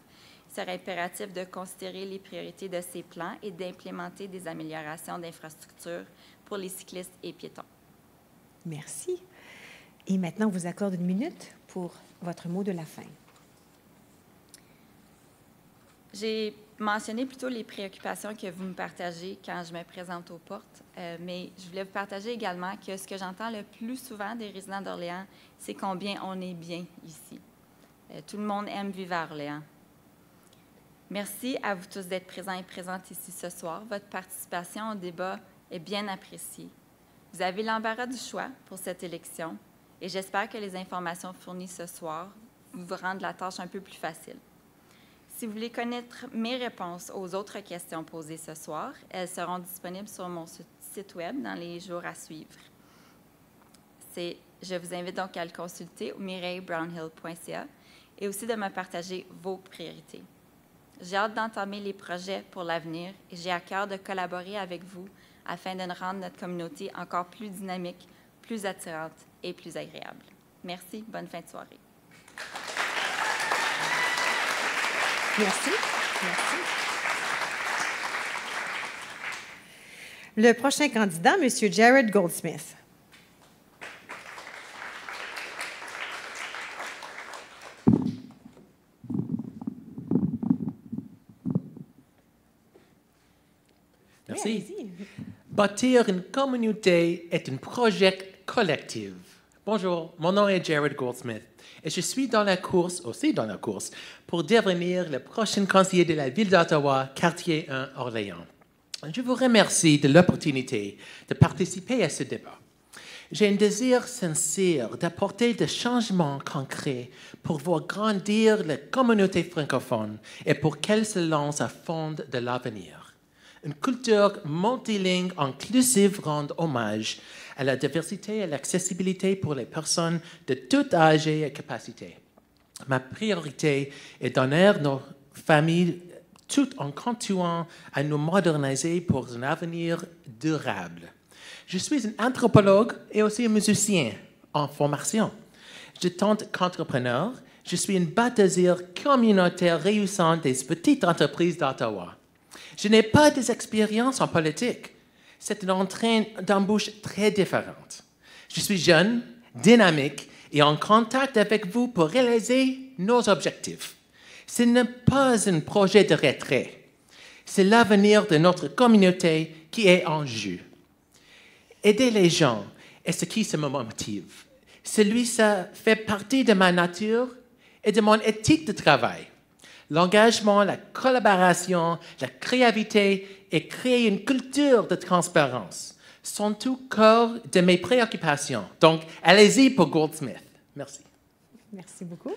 il serait impératif de considérer les priorités de ces plans et d'implémenter des améliorations d'infrastructures pour les cyclistes et piétons. Merci. Et maintenant, on vous accorde 1 minute pour votre mot de la fin. J'ai mentionné plutôt les préoccupations que vous me partagez quand je me présente aux portes, mais je voulais vous partager également que ce que j'entends le plus souvent des résidents d'Orléans, c'est combien on est bien ici. Tout le monde aime vivre à Orléans. Merci à vous tous d'être présents et présentes ici ce soir. Votre participation au débat est bien appréciée. Vous avez l'embarras du choix pour cette élection et j'espère que les informations fournies ce soir vous rendent la tâche un peu plus facile. Si vous voulez connaître mes réponses aux autres questions posées ce soir, elles seront disponibles sur mon site Web dans les jours à suivre. Je vous invite donc à le consulter au mireillebrownhill.ca et aussi de me partager vos priorités. J'ai hâte d'entamer les projets pour l'avenir et j'ai à cœur de collaborer avec vous afin de rendre notre communauté encore plus dynamique, plus attirante et plus agréable. Merci. Bonne fin de soirée. Merci. Merci. Le prochain candidat, M. Jared Goldsmith. Merci. Oui, Bâtir une communauté est un projet collectif. Bonjour, mon nom est Jared Goldsmith et je suis dans la course pour devenir le prochain conseiller de la ville d'Ottawa, quartier 1 Orléans. Je vous remercie de l'opportunité de participer à ce débat. J'ai un désir sincère d'apporter des changements concrets pour voir grandir la communauté francophone et pour qu'elle se lance à fond de l'avenir. Une culture multilingue inclusive rend hommage à la diversité et l'accessibilité pour les personnes de tout âge et capacité. Ma priorité est d'honorer nos familles tout en continuant à nous moderniser pour un avenir durable. Je suis un anthropologue et aussi un musicien en formation. Je tente qu'entrepreneur. Je suis une bâtisseur communautaire réussissant des petites entreprises d'Ottawa. Je n'ai pas d'expérience en politique. C'est une entrée d'embauche très différente. Je suis jeune, dynamique et en contact avec vous pour réaliser nos objectifs. Ce n'est pas un projet de retrait. C'est l'avenir de notre communauté qui est en jeu. Aider les gens est ce qui me motive. Ça fait partie de ma nature et de mon éthique de travail. L'engagement, la collaboration, la créativité et créer une culture de transparence sont tout cœur de mes préoccupations. Donc, allez-y pour Goldsmith. Merci. Merci beaucoup.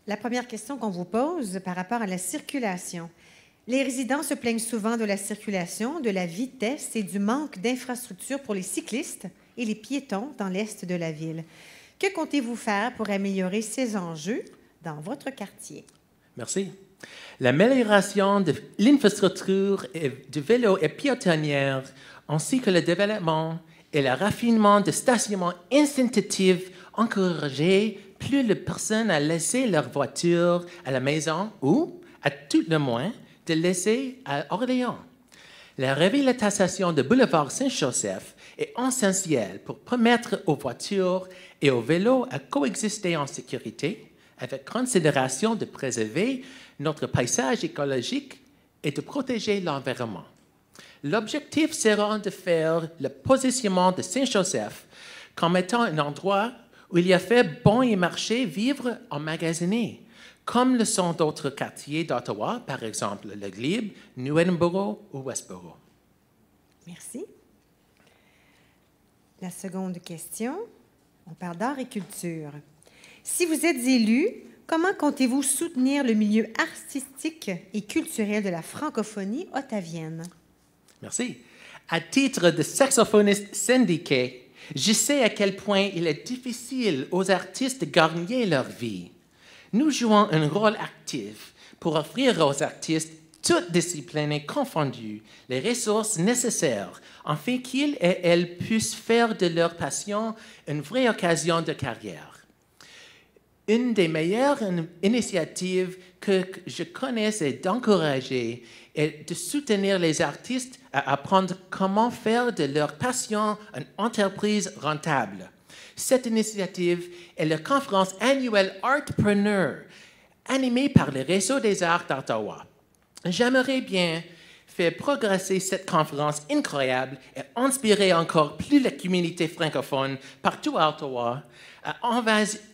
La première question qu'on vous pose par rapport à la circulation. Les résidents se plaignent souvent de la circulation, de la vitesse et du manque d'infrastructures pour les cyclistes et les piétons dans l'est de la ville. Que comptez-vous faire pour améliorer ces enjeux dans votre quartier? Merci. L'amélioration de l'infrastructure de vélo et piétonnière, ainsi que le développement et le raffinement de stationnements incitatifs encourager plus de personnes à laisser leur voiture à la maison ou, à tout le moins, de laisser à Orléans. La réhabilitation du boulevard Saint-Joseph est essentielle pour permettre aux voitures et aux vélos à coexister en sécurité, avec considération de préserver notre paysage écologique et de protéger l'environnement. L'objectif sera de faire le positionnement de Saint-Joseph comme étant un endroit où il y a fait bon y marcher, vivre, emmagasiner, comme le sont d'autres quartiers d'Ottawa, par exemple le Glebe, New Edinburgh ou Westboro. Merci. La seconde question, on parle d'art et culture. Si vous êtes élu, comment comptez-vous soutenir le milieu artistique et culturel de la francophonie ottavienne? Merci. À titre de saxophoniste syndiqué, je sais à quel point il est difficile aux artistes de gagner leur vie. Nous jouons un rôle actif pour offrir aux artistes, toutes disciplines confondues, les ressources nécessaires afin qu'ils et elles puissent faire de leur passion une vraie occasion de carrière. Une des meilleures initiatives que je connaisse est d'encourager et de soutenir les artistes à apprendre comment faire de leur passion une entreprise rentable. Cette initiative est la conférence annuelle Artpreneur, animée par le Réseau des arts d'Ottawa. J'aimerais bien faire progresser cette conférence incroyable et inspirer encore plus la communauté francophone partout à Ottawa à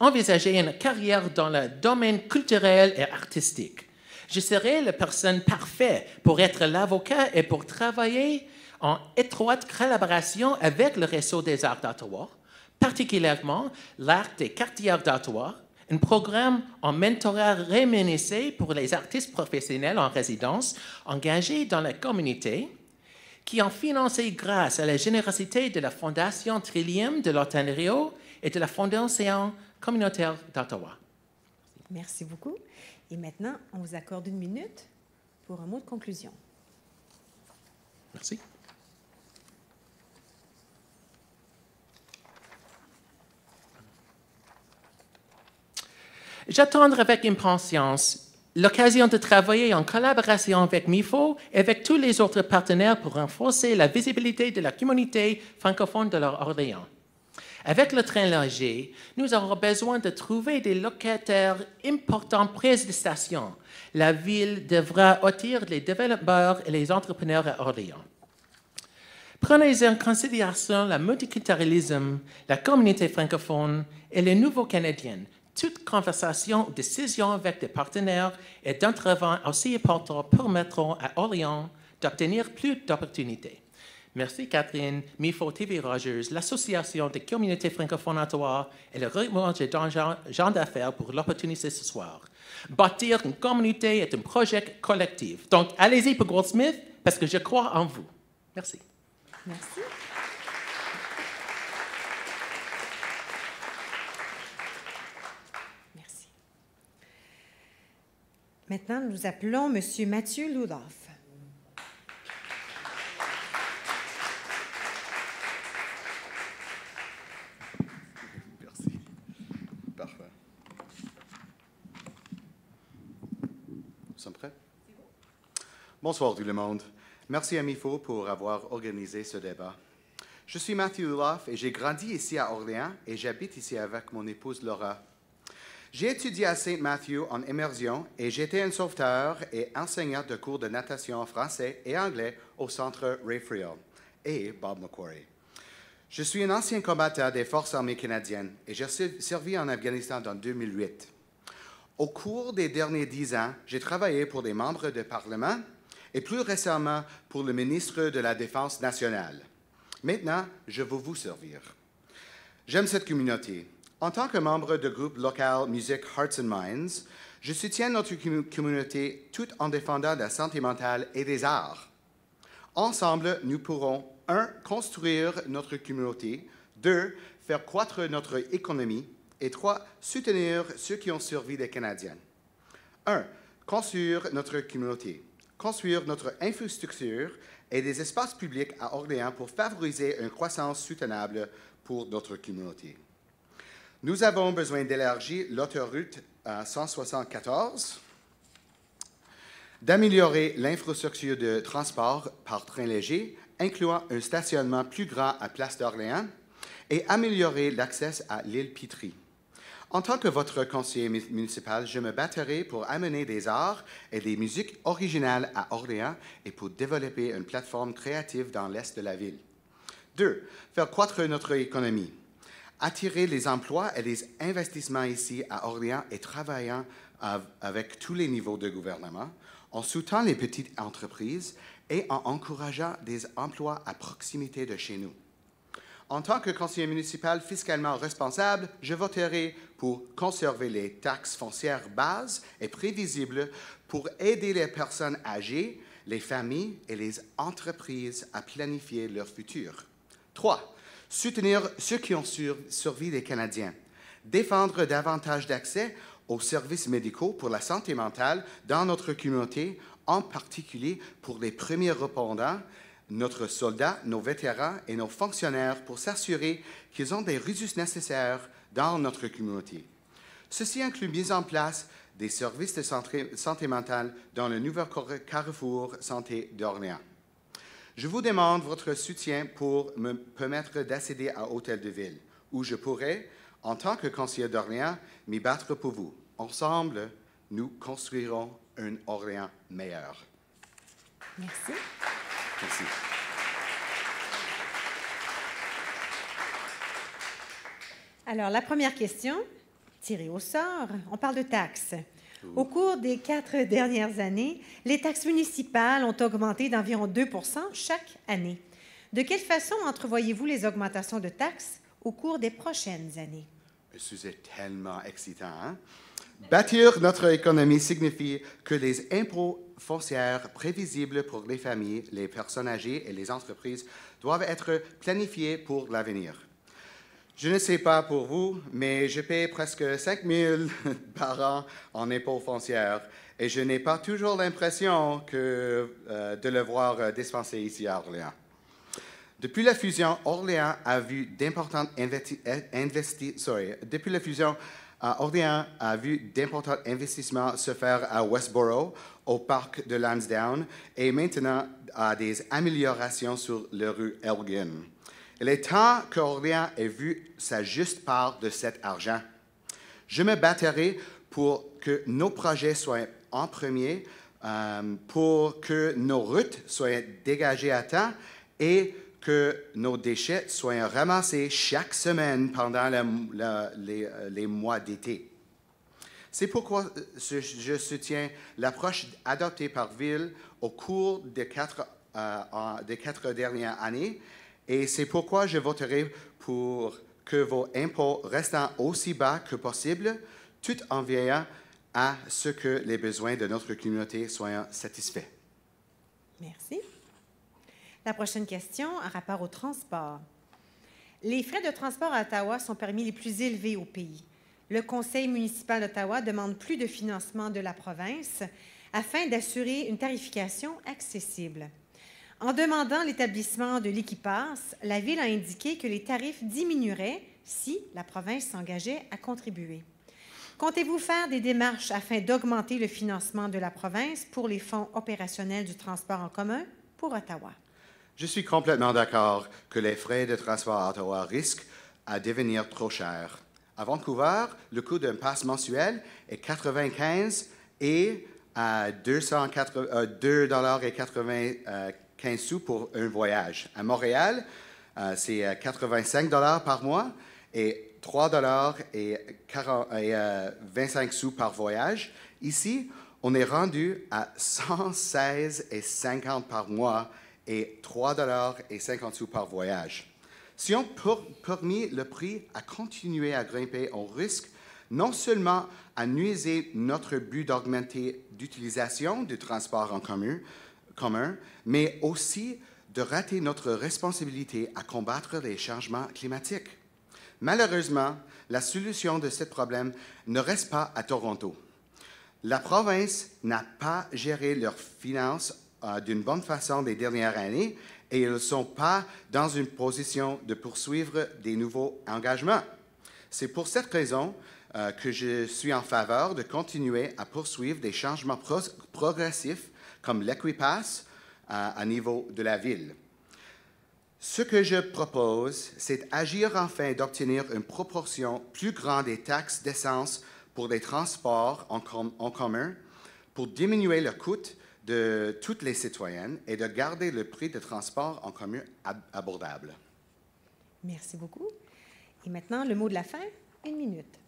envisager une carrière dans le domaine culturel et artistique. Je serai la personne parfaite pour être l'avocat et pour travailler en étroite collaboration avec le Réseau des arts d'Ottawa, particulièrement l'Art des quartiers d'Ottawa, un programme en mentorat rémunéré pour les artistes professionnels en résidence engagés dans la communauté, qui ont financé grâce à la générosité de la Fondation Trillium de l'Ontario et de la Fondation communautaire d'Ottawa. Merci beaucoup. Et maintenant, on vous accorde 1 minute pour un mot de conclusion. Merci. J'attends avec impatience l'occasion de travailler en collaboration avec MIFO et avec tous les autres partenaires pour renforcer la visibilité de la communauté francophone de l'Orléans. Avec le train léger, nous aurons besoin de trouver des locataires importants près des stations. La ville devra attirer les développeurs et les entrepreneurs à Orléans. Prenez en considération le multiculturalisme, la communauté francophone et les nouveaux Canadiens. Toute conversation ou décision avec des partenaires et d'intervenants aussi importants permettront à Orléans d'obtenir plus d'opportunités. Merci Catherine, MIFO TV Rogers, l'Association des communautés francophones d'Ottawa et le regroupement des gens d'affaires pour l'opportunité ce soir. Bâtir une communauté est un projet collectif. Donc, allez-y pour Goldsmith, parce que je crois en vous. Merci. Merci. Merci. Maintenant, nous appelons M. Mathieu Ludoff. Merci. Parfait. Nous sommes prêts? Bonsoir tout le monde. Merci à MIFO pour avoir organisé ce débat. Je suis Mathieu Ludoff et j'ai grandi ici à Orléans et j'habite ici avec mon épouse Laura. J'ai étudié à Saint-Matthew en immersion et j'étais un sauveteur et enseignant de cours de natation français et anglais au centre Ray Friel et Bob Macquarie. Je suis un ancien combattant des forces armées canadiennes et j'ai servi en Afghanistan en 2008. Au cours des derniers 10 ans, j'ai travaillé pour des membres de Parlement et plus récemment pour le ministre de la Défense nationale. Maintenant, je veux vous servir. J'aime cette communauté. En tant que membre du groupe local Music Hearts and Minds, je soutiens notre communauté tout en défendant la santé mentale et des arts. Ensemble, nous pourrons 1. Construire notre communauté, 2. Faire croître notre économie et 3. Soutenir ceux qui ont servi les Canadiens. 1. Construire notre communauté. Construire notre infrastructure et des espaces publics à Orléans pour favoriser une croissance soutenable pour notre communauté. Nous avons besoin d'élargir l'autoroute 174, d'améliorer l'infrastructure de transport par train léger, incluant un stationnement plus grand à Place d'Orléans, et améliorer l'accès à l'île Pitry. En tant que votre conseiller municipal, je me battrai pour amener des arts et des musiques originales à Orléans et pour développer une plateforme créative dans l'est de la ville. 2. Faire croître notre économie. Attirer les emplois et les investissements ici à Orléans et travaillant avec tous les niveaux de gouvernement, en soutenant les petites entreprises et en encourageant des emplois à proximité de chez nous. En tant que conseiller municipal fiscalement responsable, je voterai pour conserver les taxes foncières bases et prévisibles pour aider les personnes âgées, les familles et les entreprises à planifier leur futur. 3. Soutenir ceux qui ont survécu les Canadiens. Défendre davantage d'accès aux services médicaux pour la santé mentale dans notre communauté, en particulier pour les premiers répondants, nos soldats, nos vétérans et nos fonctionnaires pour s'assurer qu'ils ont des ressources nécessaires dans notre communauté. Ceci inclut mise en place des services de santé mentale dans le nouveau Carrefour Santé d'Orléans. Je vous demande votre soutien pour me permettre d'accéder à Hôtel de Ville, où je pourrai, en tant que conseiller d'Orléans, m'y battre pour vous. Ensemble, nous construirons un Orléans meilleur. Merci. Merci. Alors, la première question, tirée au sort, on parle de taxes. Au cours des 4 dernières années, les taxes municipales ont augmenté d'environ 2 % chaque année. De quelle façon entrevoyez-vous les augmentations de taxes au cours des prochaines années? Un sujet tellement excitant, hein? Bâtir notre économie signifie que les impôts fonciers prévisibles pour les familles, les personnes âgées et les entreprises doivent être planifiés pour l'avenir. Je ne sais pas pour vous, mais je paie presque 5 000 par an en impôts fonciers et je n'ai pas toujours l'impression de le voir dépensé ici à Orléans. Depuis la fusion, Orléans a vu d'importants investissements se faire à Westboro, au parc de Lansdowne et maintenant à des améliorations sur la rue Elgin. Il est temps qu'Orléans ait vu sa juste part de cet argent. Je me battrai pour que nos projets soient en premier, pour que nos routes soient dégagées à temps et que nos déchets soient ramassés chaque semaine pendant les mois d'été. C'est pourquoi je soutiens l'approche adoptée par Ville au cours des 4 dernières années et c'est pourquoi je voterai pour que vos impôts restent aussi bas que possible, tout en veillant à ce que les besoins de notre communauté soient satisfaits. Merci. La prochaine question a rapport au transport. Les frais de transport à Ottawa sont parmi les plus élevés au pays. Le Conseil municipal d'Ottawa demande plus de financement de la province afin d'assurer une tarification accessible. En demandant l'établissement de l'Equipass, la Ville a indiqué que les tarifs diminueraient si la province s'engageait à contribuer. Comptez-vous faire des démarches afin d'augmenter le financement de la province pour les fonds opérationnels du transport en commun pour Ottawa? Je suis complètement d'accord que les frais de transport à Ottawa risquent à devenir trop chers. À Vancouver, le coût d'un pass mensuel est 95 et à 2,95 $2,95 pour un voyage. À Montréal, c'est 85 $ par mois et 3,25 $ par voyage. Ici, on est rendu à 116,50 $ par mois et 3,50 $ par voyage. Si on permet le prix à continuer à grimper, on risque non seulement à nuire notre but d'augmenter l'utilisation du transport en commun, mais aussi de rater notre responsabilité à combattre les changements climatiques. Malheureusement, la solution de ce problème ne reste pas à Toronto. La province n'a pas géré leurs finances d'une bonne façon les dernières années et ils ne sont pas dans une position de poursuivre des nouveaux engagements. C'est pour cette raison que je suis en faveur de continuer à poursuivre des changements progressifs comme l'Equipass à niveau de la Ville. Ce que je propose, c'est d'agir afin d'obtenir une proportion plus grande des taxes d'essence pour les transports en commun pour diminuer le coût de toutes les citoyennes et de garder le prix de transport en commun abordable. Merci beaucoup. Et maintenant, le mot de la fin, 1 minute.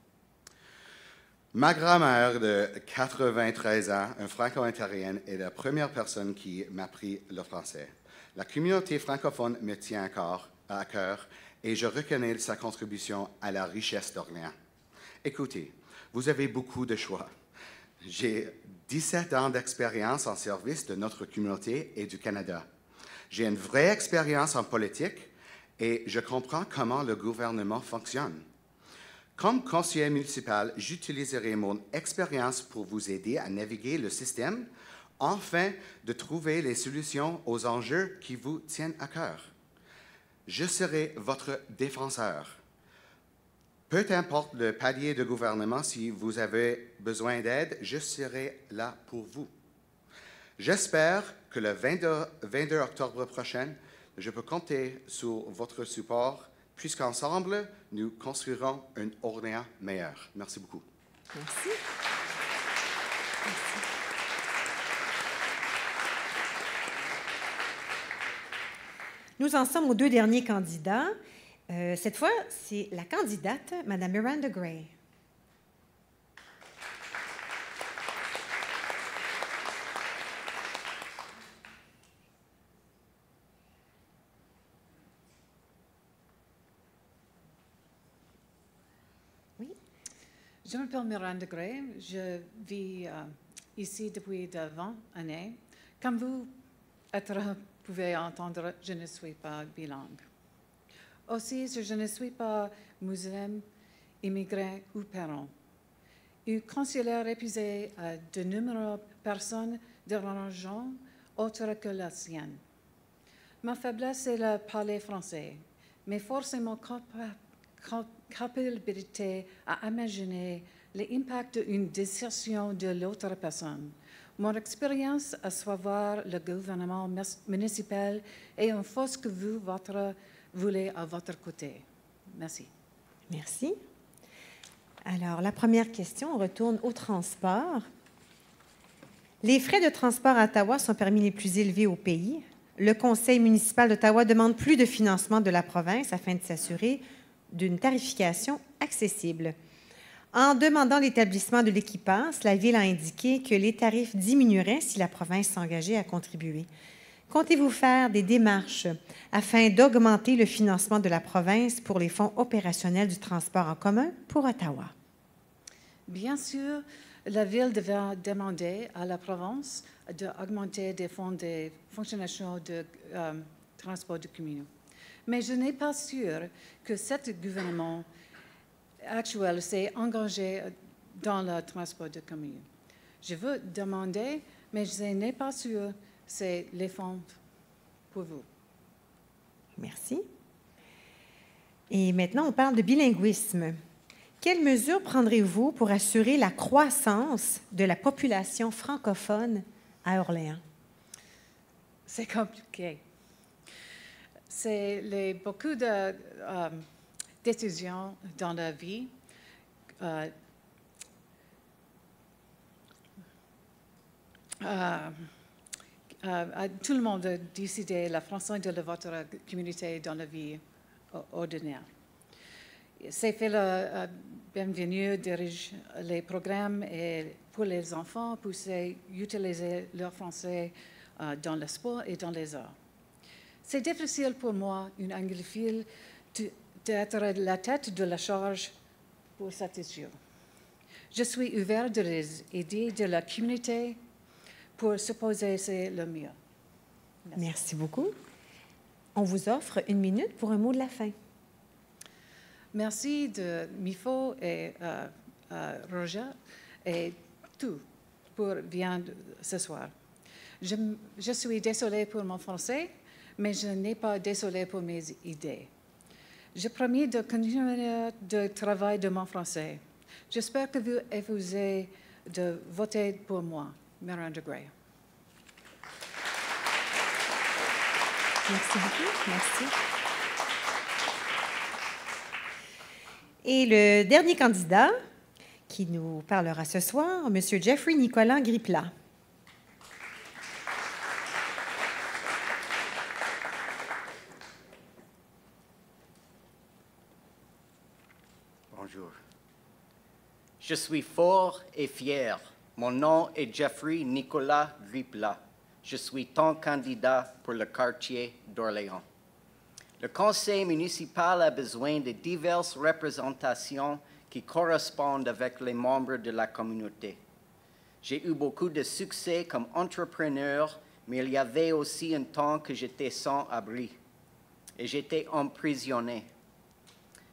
Ma grand-mère de 93 ans, une franco-ontarienne, est la première personne qui m'a appris le français. La communauté francophone me tient encore à cœur et je reconnais sa contribution à la richesse d'Orléans. Écoutez, vous avez beaucoup de choix. J'ai 17 ans d'expérience en service de notre communauté et du Canada. J'ai une vraie expérience en politique et je comprends comment le gouvernement fonctionne. Comme conseiller municipal, j'utiliserai mon expérience pour vous aider à naviguer le système afin de trouver les solutions aux enjeux qui vous tiennent à cœur. Je serai votre défenseur. Peu importe le palier de gouvernement, si vous avez besoin d'aide, je serai là pour vous. J'espère que le 22 octobre prochain, je peux compter sur votre support, puisqu'ensemble, nous construirons un Orléans meilleur. Merci beaucoup. Merci. Merci. Nous en sommes aux 2 derniers candidats. Cette fois, c'est la candidate, Mme Miranda Gray. Oui. Je m'appelle Miranda Gray. Je vis ici depuis 20 années. Comme vous pouvez entendre, je ne suis pas bilingue. Aussi, je ne suis pas musulmane, immigré ou parent. Une conseillère épuisée à de nombreuses personnes de religion autre que la sienne. Ma faiblesse est le parler français. Mes forces et mon capacité à imaginer l'impact d'une décision de l'autre personne. Mon expérience à savoir le gouvernement municipal et une force que vous voulez à votre côté. Merci. Merci. Alors, la première question, on retourne au transport. Les frais de transport à Ottawa sont parmi les plus élevés au pays. Le Conseil municipal d'Ottawa demande plus de financement de la province afin de s'assurer d'une tarification accessible. En demandant l'établissement de l'Équipasse, la Ville a indiqué que les tarifs diminueraient si la province s'engageait à contribuer. Comptez-vous faire des démarches afin d'augmenter le financement de la province pour les fonds opérationnels du transport en commun pour Ottawa? Bien sûr, la Ville devra demander à la province d'augmenter des fonds de fonctionnement de transport de commun. Mais je n'ai pas sûr que ce gouvernement actuel s'est engagé dans le transport de commun. Je veux demander, mais je n'ai pas sûr c'est les fonds pour vous. Merci. Et maintenant, on parle de bilinguisme. Quelles mesures prendrez-vous pour assurer la croissance de la population francophone à Orléans? C'est compliqué. C'est beaucoup d'étudiants dans la vie. Tout le monde a décidé la français de votre communauté dans la vie ordinaire. C'est fait le bienvenue dirige les programmes et pour les enfants pour utiliser leur français dans le sport et dans les arts. C'est difficile pour moi, une anglophile, d'être la tête de la charge pour cette issue. Je suis ouvert de les aider de la communauté pour supposer c'est le mieux. Merci beaucoup. On vous offre 1 minute pour un mot de la fin. Merci de Mifo et Roger et tout pour venir ce soir. Je suis désolée pour mon français, mais je n'ai pas désolée pour mes idées. Je promets de continuer le travail de mon français. J'espère que vous refusez de voter pour moi. Miranda Gray. Merci beaucoup. Merci. Et le dernier candidat qui nous parlera ce soir, M. Jeffrey Nicolas Gripla. Bonjour. Je suis fort et fier. Mon nom est Jeffrey Nicolas Gripla. Je suis ton candidat pour le quartier d'Orléans. Le conseil municipal a besoin de diverses représentations qui correspondent avec les membres de la communauté. J'ai eu beaucoup de succès comme entrepreneur, mais il y avait aussi un temps que j'étais sans abri et j'étais emprisonné.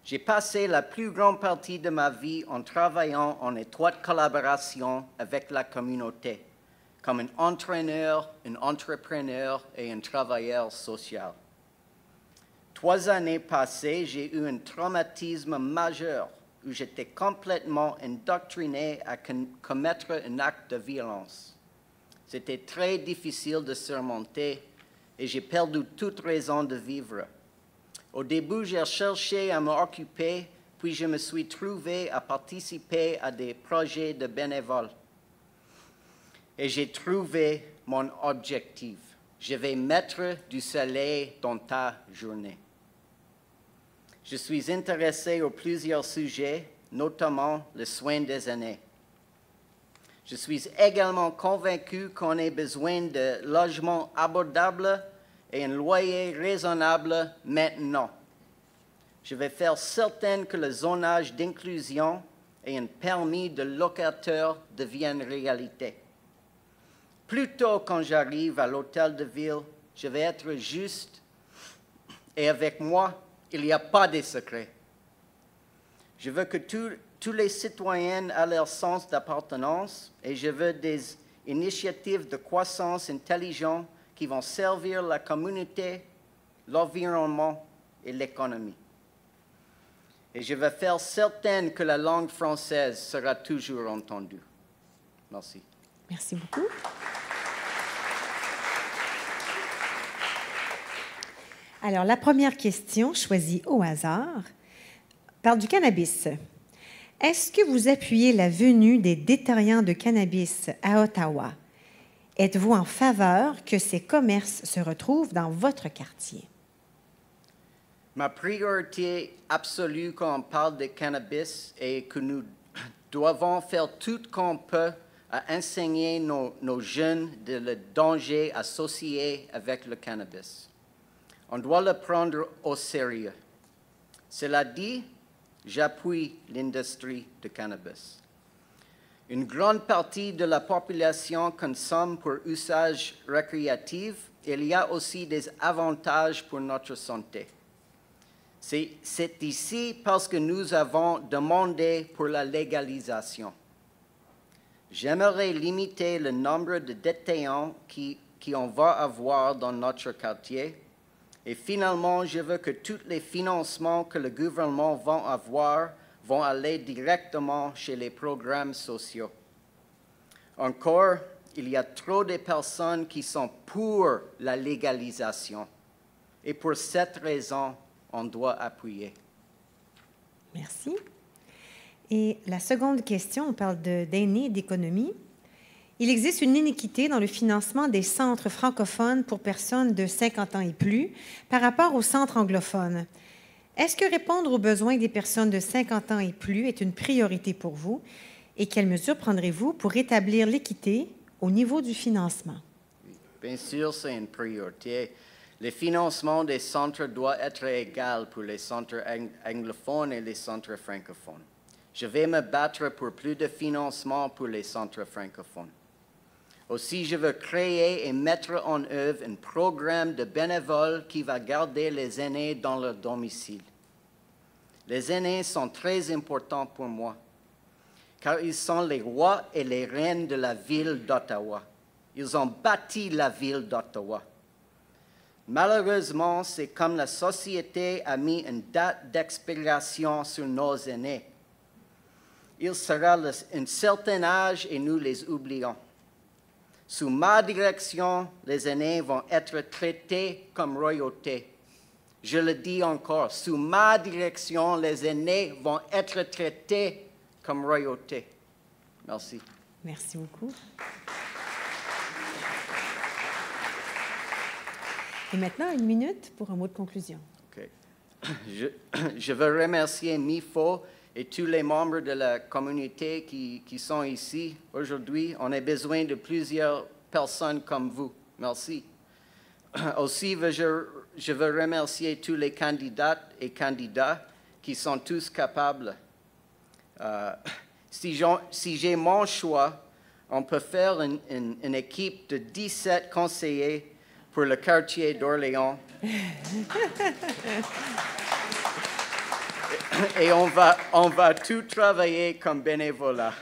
J'ai passé la plus grande partie de ma vie en travaillant en étroite collaboration avec la communauté, comme un entraîneur, un entrepreneur et un travailleur social. 3 années passées, j'ai eu un traumatisme majeur où j'étais complètement indoctriné à commettre un acte de violence. C'était très difficile de surmonter et j'ai perdu toute raison de vivre. Au début, j'ai cherché à m'occuper, puis je me suis trouvé à participer à des projets de bénévoles. Et j'ai trouvé mon objectif. Je vais mettre du soleil dans ta journée. Je suis intéressé à plusieurs sujets, notamment le soin des aînés. Je suis également convaincu qu'on a besoin de logements abordables et un loyer raisonnable maintenant. Je vais faire certain que le zonage d'inclusion et un permis de locataire deviennent réalité. Plus tôt quand j'arrive à l'hôtel de ville, je vais être juste et avec moi, il n'y a pas de secret. Je veux que tous les citoyens aient leur sens d'appartenance et je veux des initiatives de croissance intelligente qui vont servir la communauté, l'environnement et l'économie. Et je veux faire certain que la langue française sera toujours entendue. Merci. Merci beaucoup. Alors, la première question, choisie au hasard, parle du cannabis. Est-ce que vous appuyez la venue des détaillants de cannabis à Ottawa? Êtes-vous en faveur que ces commerces se retrouvent dans votre quartier? Ma priorité absolue quand on parle de cannabis est que nous devons faire tout qu'on peut à enseigner nos jeunes le danger associé avec le cannabis. On doit le prendre au sérieux. Cela dit, j'appuie l'industrie du cannabis. Une grande partie de la population consomme pour usage récréatif. Il y a aussi des avantages pour notre santé. C'est ici parce que nous avons demandé pour la légalisation. J'aimerais limiter le nombre de détaillants qu'on va avoir dans notre quartier. Et finalement, je veux que tous les financements que le gouvernement va avoir vont aller directement chez les programmes sociaux. Encore, il y a trop de personnes qui sont pour la légalisation. Et pour cette raison, on doit appuyer. Merci. Et la seconde question, on parle d'aînés et d'économie. Il existe une iniquité dans le financement des centres francophones pour personnes de 50 ans et plus par rapport aux centres anglophones. Est-ce que répondre aux besoins des personnes de 50 ans et plus est une priorité pour vous? Et quelles mesures prendrez-vous pour rétablir l'équité au niveau du financement? Bien sûr, c'est une priorité. Le financement des centres doit être égal pour les centres anglophones et les centres francophones. Je vais me battre pour plus de financement pour les centres francophones. Aussi, je veux créer et mettre en œuvre un programme de bénévoles qui va garder les aînés dans leur domicile. Les aînés sont très importants pour moi, car ils sont les rois et les reines de la ville d'Ottawa. Ils ont bâti la ville d'Ottawa. Malheureusement, c'est comme la société a mis une date d'expiration sur nos aînés. Il sera un certain âge et nous les oublions. Sous ma direction, les aînés vont être traités comme royauté. Je le dis encore, sous ma direction, les aînés vont être traités comme royauté. Merci. Merci beaucoup. Et maintenant, 1 minute pour un mot de conclusion. OK. Je veux remercier MIFO et tous les membres de la communauté qui sont ici aujourd'hui. On a besoin de plusieurs personnes comme vous. Merci. Aussi, je veux remercier tous les candidates et candidats qui sont tous capables. Si j'ai mon choix, On peut faire une équipe de 17 conseillers pour le quartier d'Orléans. Et on va tout travailler comme bénévolat.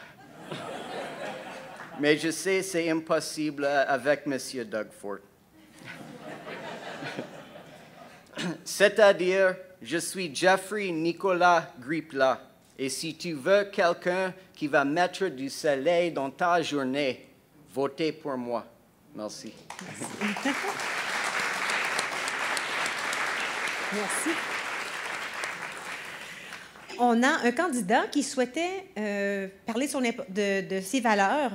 Mais je sais, c'est impossible avec M. Doug Ford. C'est-à-dire, je suis Jeffrey Nicolas Gripla. Et si tu veux quelqu'un qui va mettre du soleil dans ta journée, votez pour moi. Merci. Merci. On a un candidat qui souhaitait parler de ses valeurs.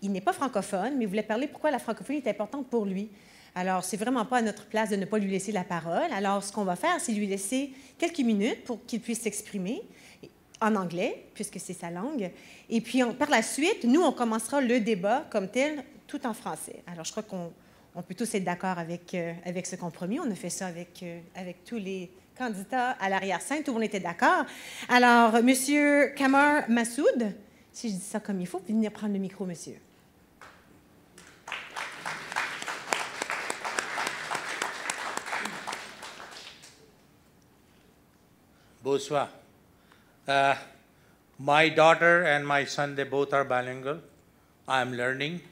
Il n'est pas francophone, mais il voulait parler pourquoi la francophonie est importante pour lui. Alors, c'est vraiment pas à notre place de ne pas lui laisser la parole. Alors, ce qu'on va faire, c'est lui laisser quelques minutes pour qu'il puisse s'exprimer en anglais, puisque c'est sa langue. Et puis, par la suite, nous, on commencera le débat comme tel, tout en français. Alors, je crois qu'on peut tous être d'accord avec ce compromis. On a fait ça avec tous les candidats à l'arrière-scène. Tout le monde était d'accord. Alors, M. Kamar Massoud, si je dis ça comme il faut, puis venir prendre le micro, monsieur. Bonsoir. My daughter and my son, they both are bilingual. I'm learning,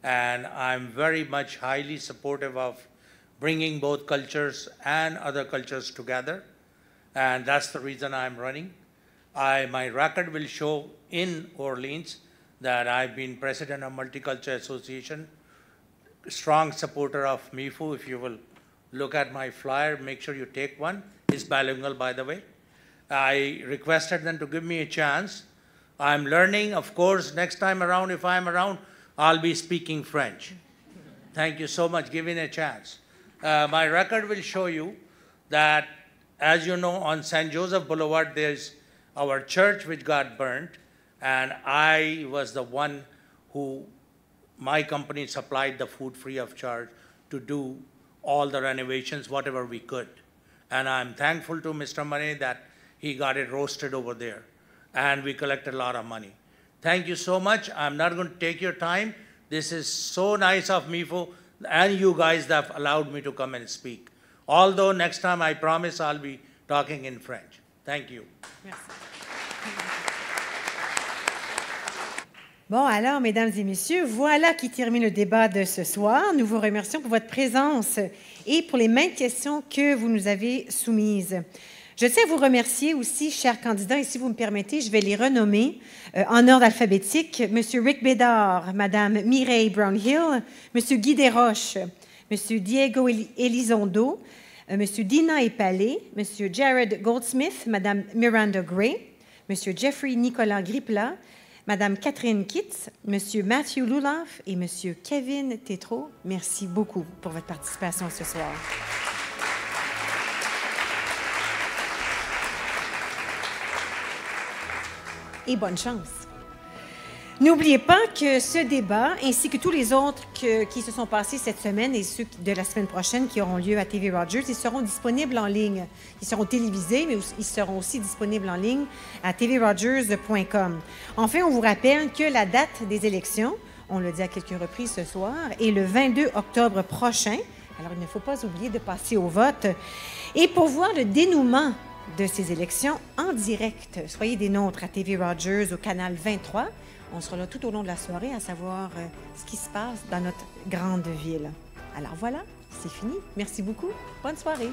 and I'm very much highly supportive of bringing both cultures and other cultures together, and that's the reason I'm running. My record will show in Orleans that I've been president of Multicultural Association, strong supporter of MIFU. If you will look at my flyer, make sure you take one. It's bilingual, by the way. I requested them to give me a chance. I'm learning, of course, next time around, if I'm around, I'll be speaking French. Thank you so much, giving a chance. My record will show you that, as you know, on St. Joseph Boulevard, there's our church which got burnt, and I was the one who, my company supplied the food free of charge to do all the renovations, whatever we could. And I'm thankful to Mr. Money that he got it roasted over there, and we collected a lot of money. Thank you so much. I'm not going to take your time. This is so nice of MIFU and you guys that have allowed me to come and speak. Although next time I promise I'll be talking in French. Thank you. Merci. Bon, alors, mesdames et messieurs, voilà qui termine le débat de ce soir. Nous vous remercions pour votre présence et pour les maintes questions que vous nous avez soumises. Je tiens à vous remercier aussi, chers candidats, et si vous me permettez, je vais les renommer en ordre alphabétique. M. Rick Bédard, Mme Mireille Brownhill, M. Guy Desroches, M. Diego Elizondo, M. Dina Epalé, M. Jared Goldsmith, Mme Miranda Gray, M. Jeffrey Nicolas Gripla, Mme Catherine Kitts, M. Matthew Luloff et M. Kevin Tétrault. Merci beaucoup pour votre participation ce soir. Et bonne chance. N'oubliez pas que ce débat, ainsi que tous les autres qui se sont passés cette semaine et ceux de la semaine prochaine qui auront lieu à TV Rogers, ils seront disponibles en ligne. Ils seront télévisés, mais ils seront aussi disponibles en ligne à tvrogers.com. Enfin, on vous rappelle que la date des élections, on l'a dit à quelques reprises ce soir, est le 22 octobre prochain. Alors, il ne faut pas oublier de passer au vote. Et pour voir le dénouement de ces élections en direct, soyez des nôtres à TV Rogers au canal 23. On sera là tout au long de la soirée à savoir ce qui se passe dans notre grande ville. Alors voilà, c'est fini. Merci beaucoup. Bonne soirée.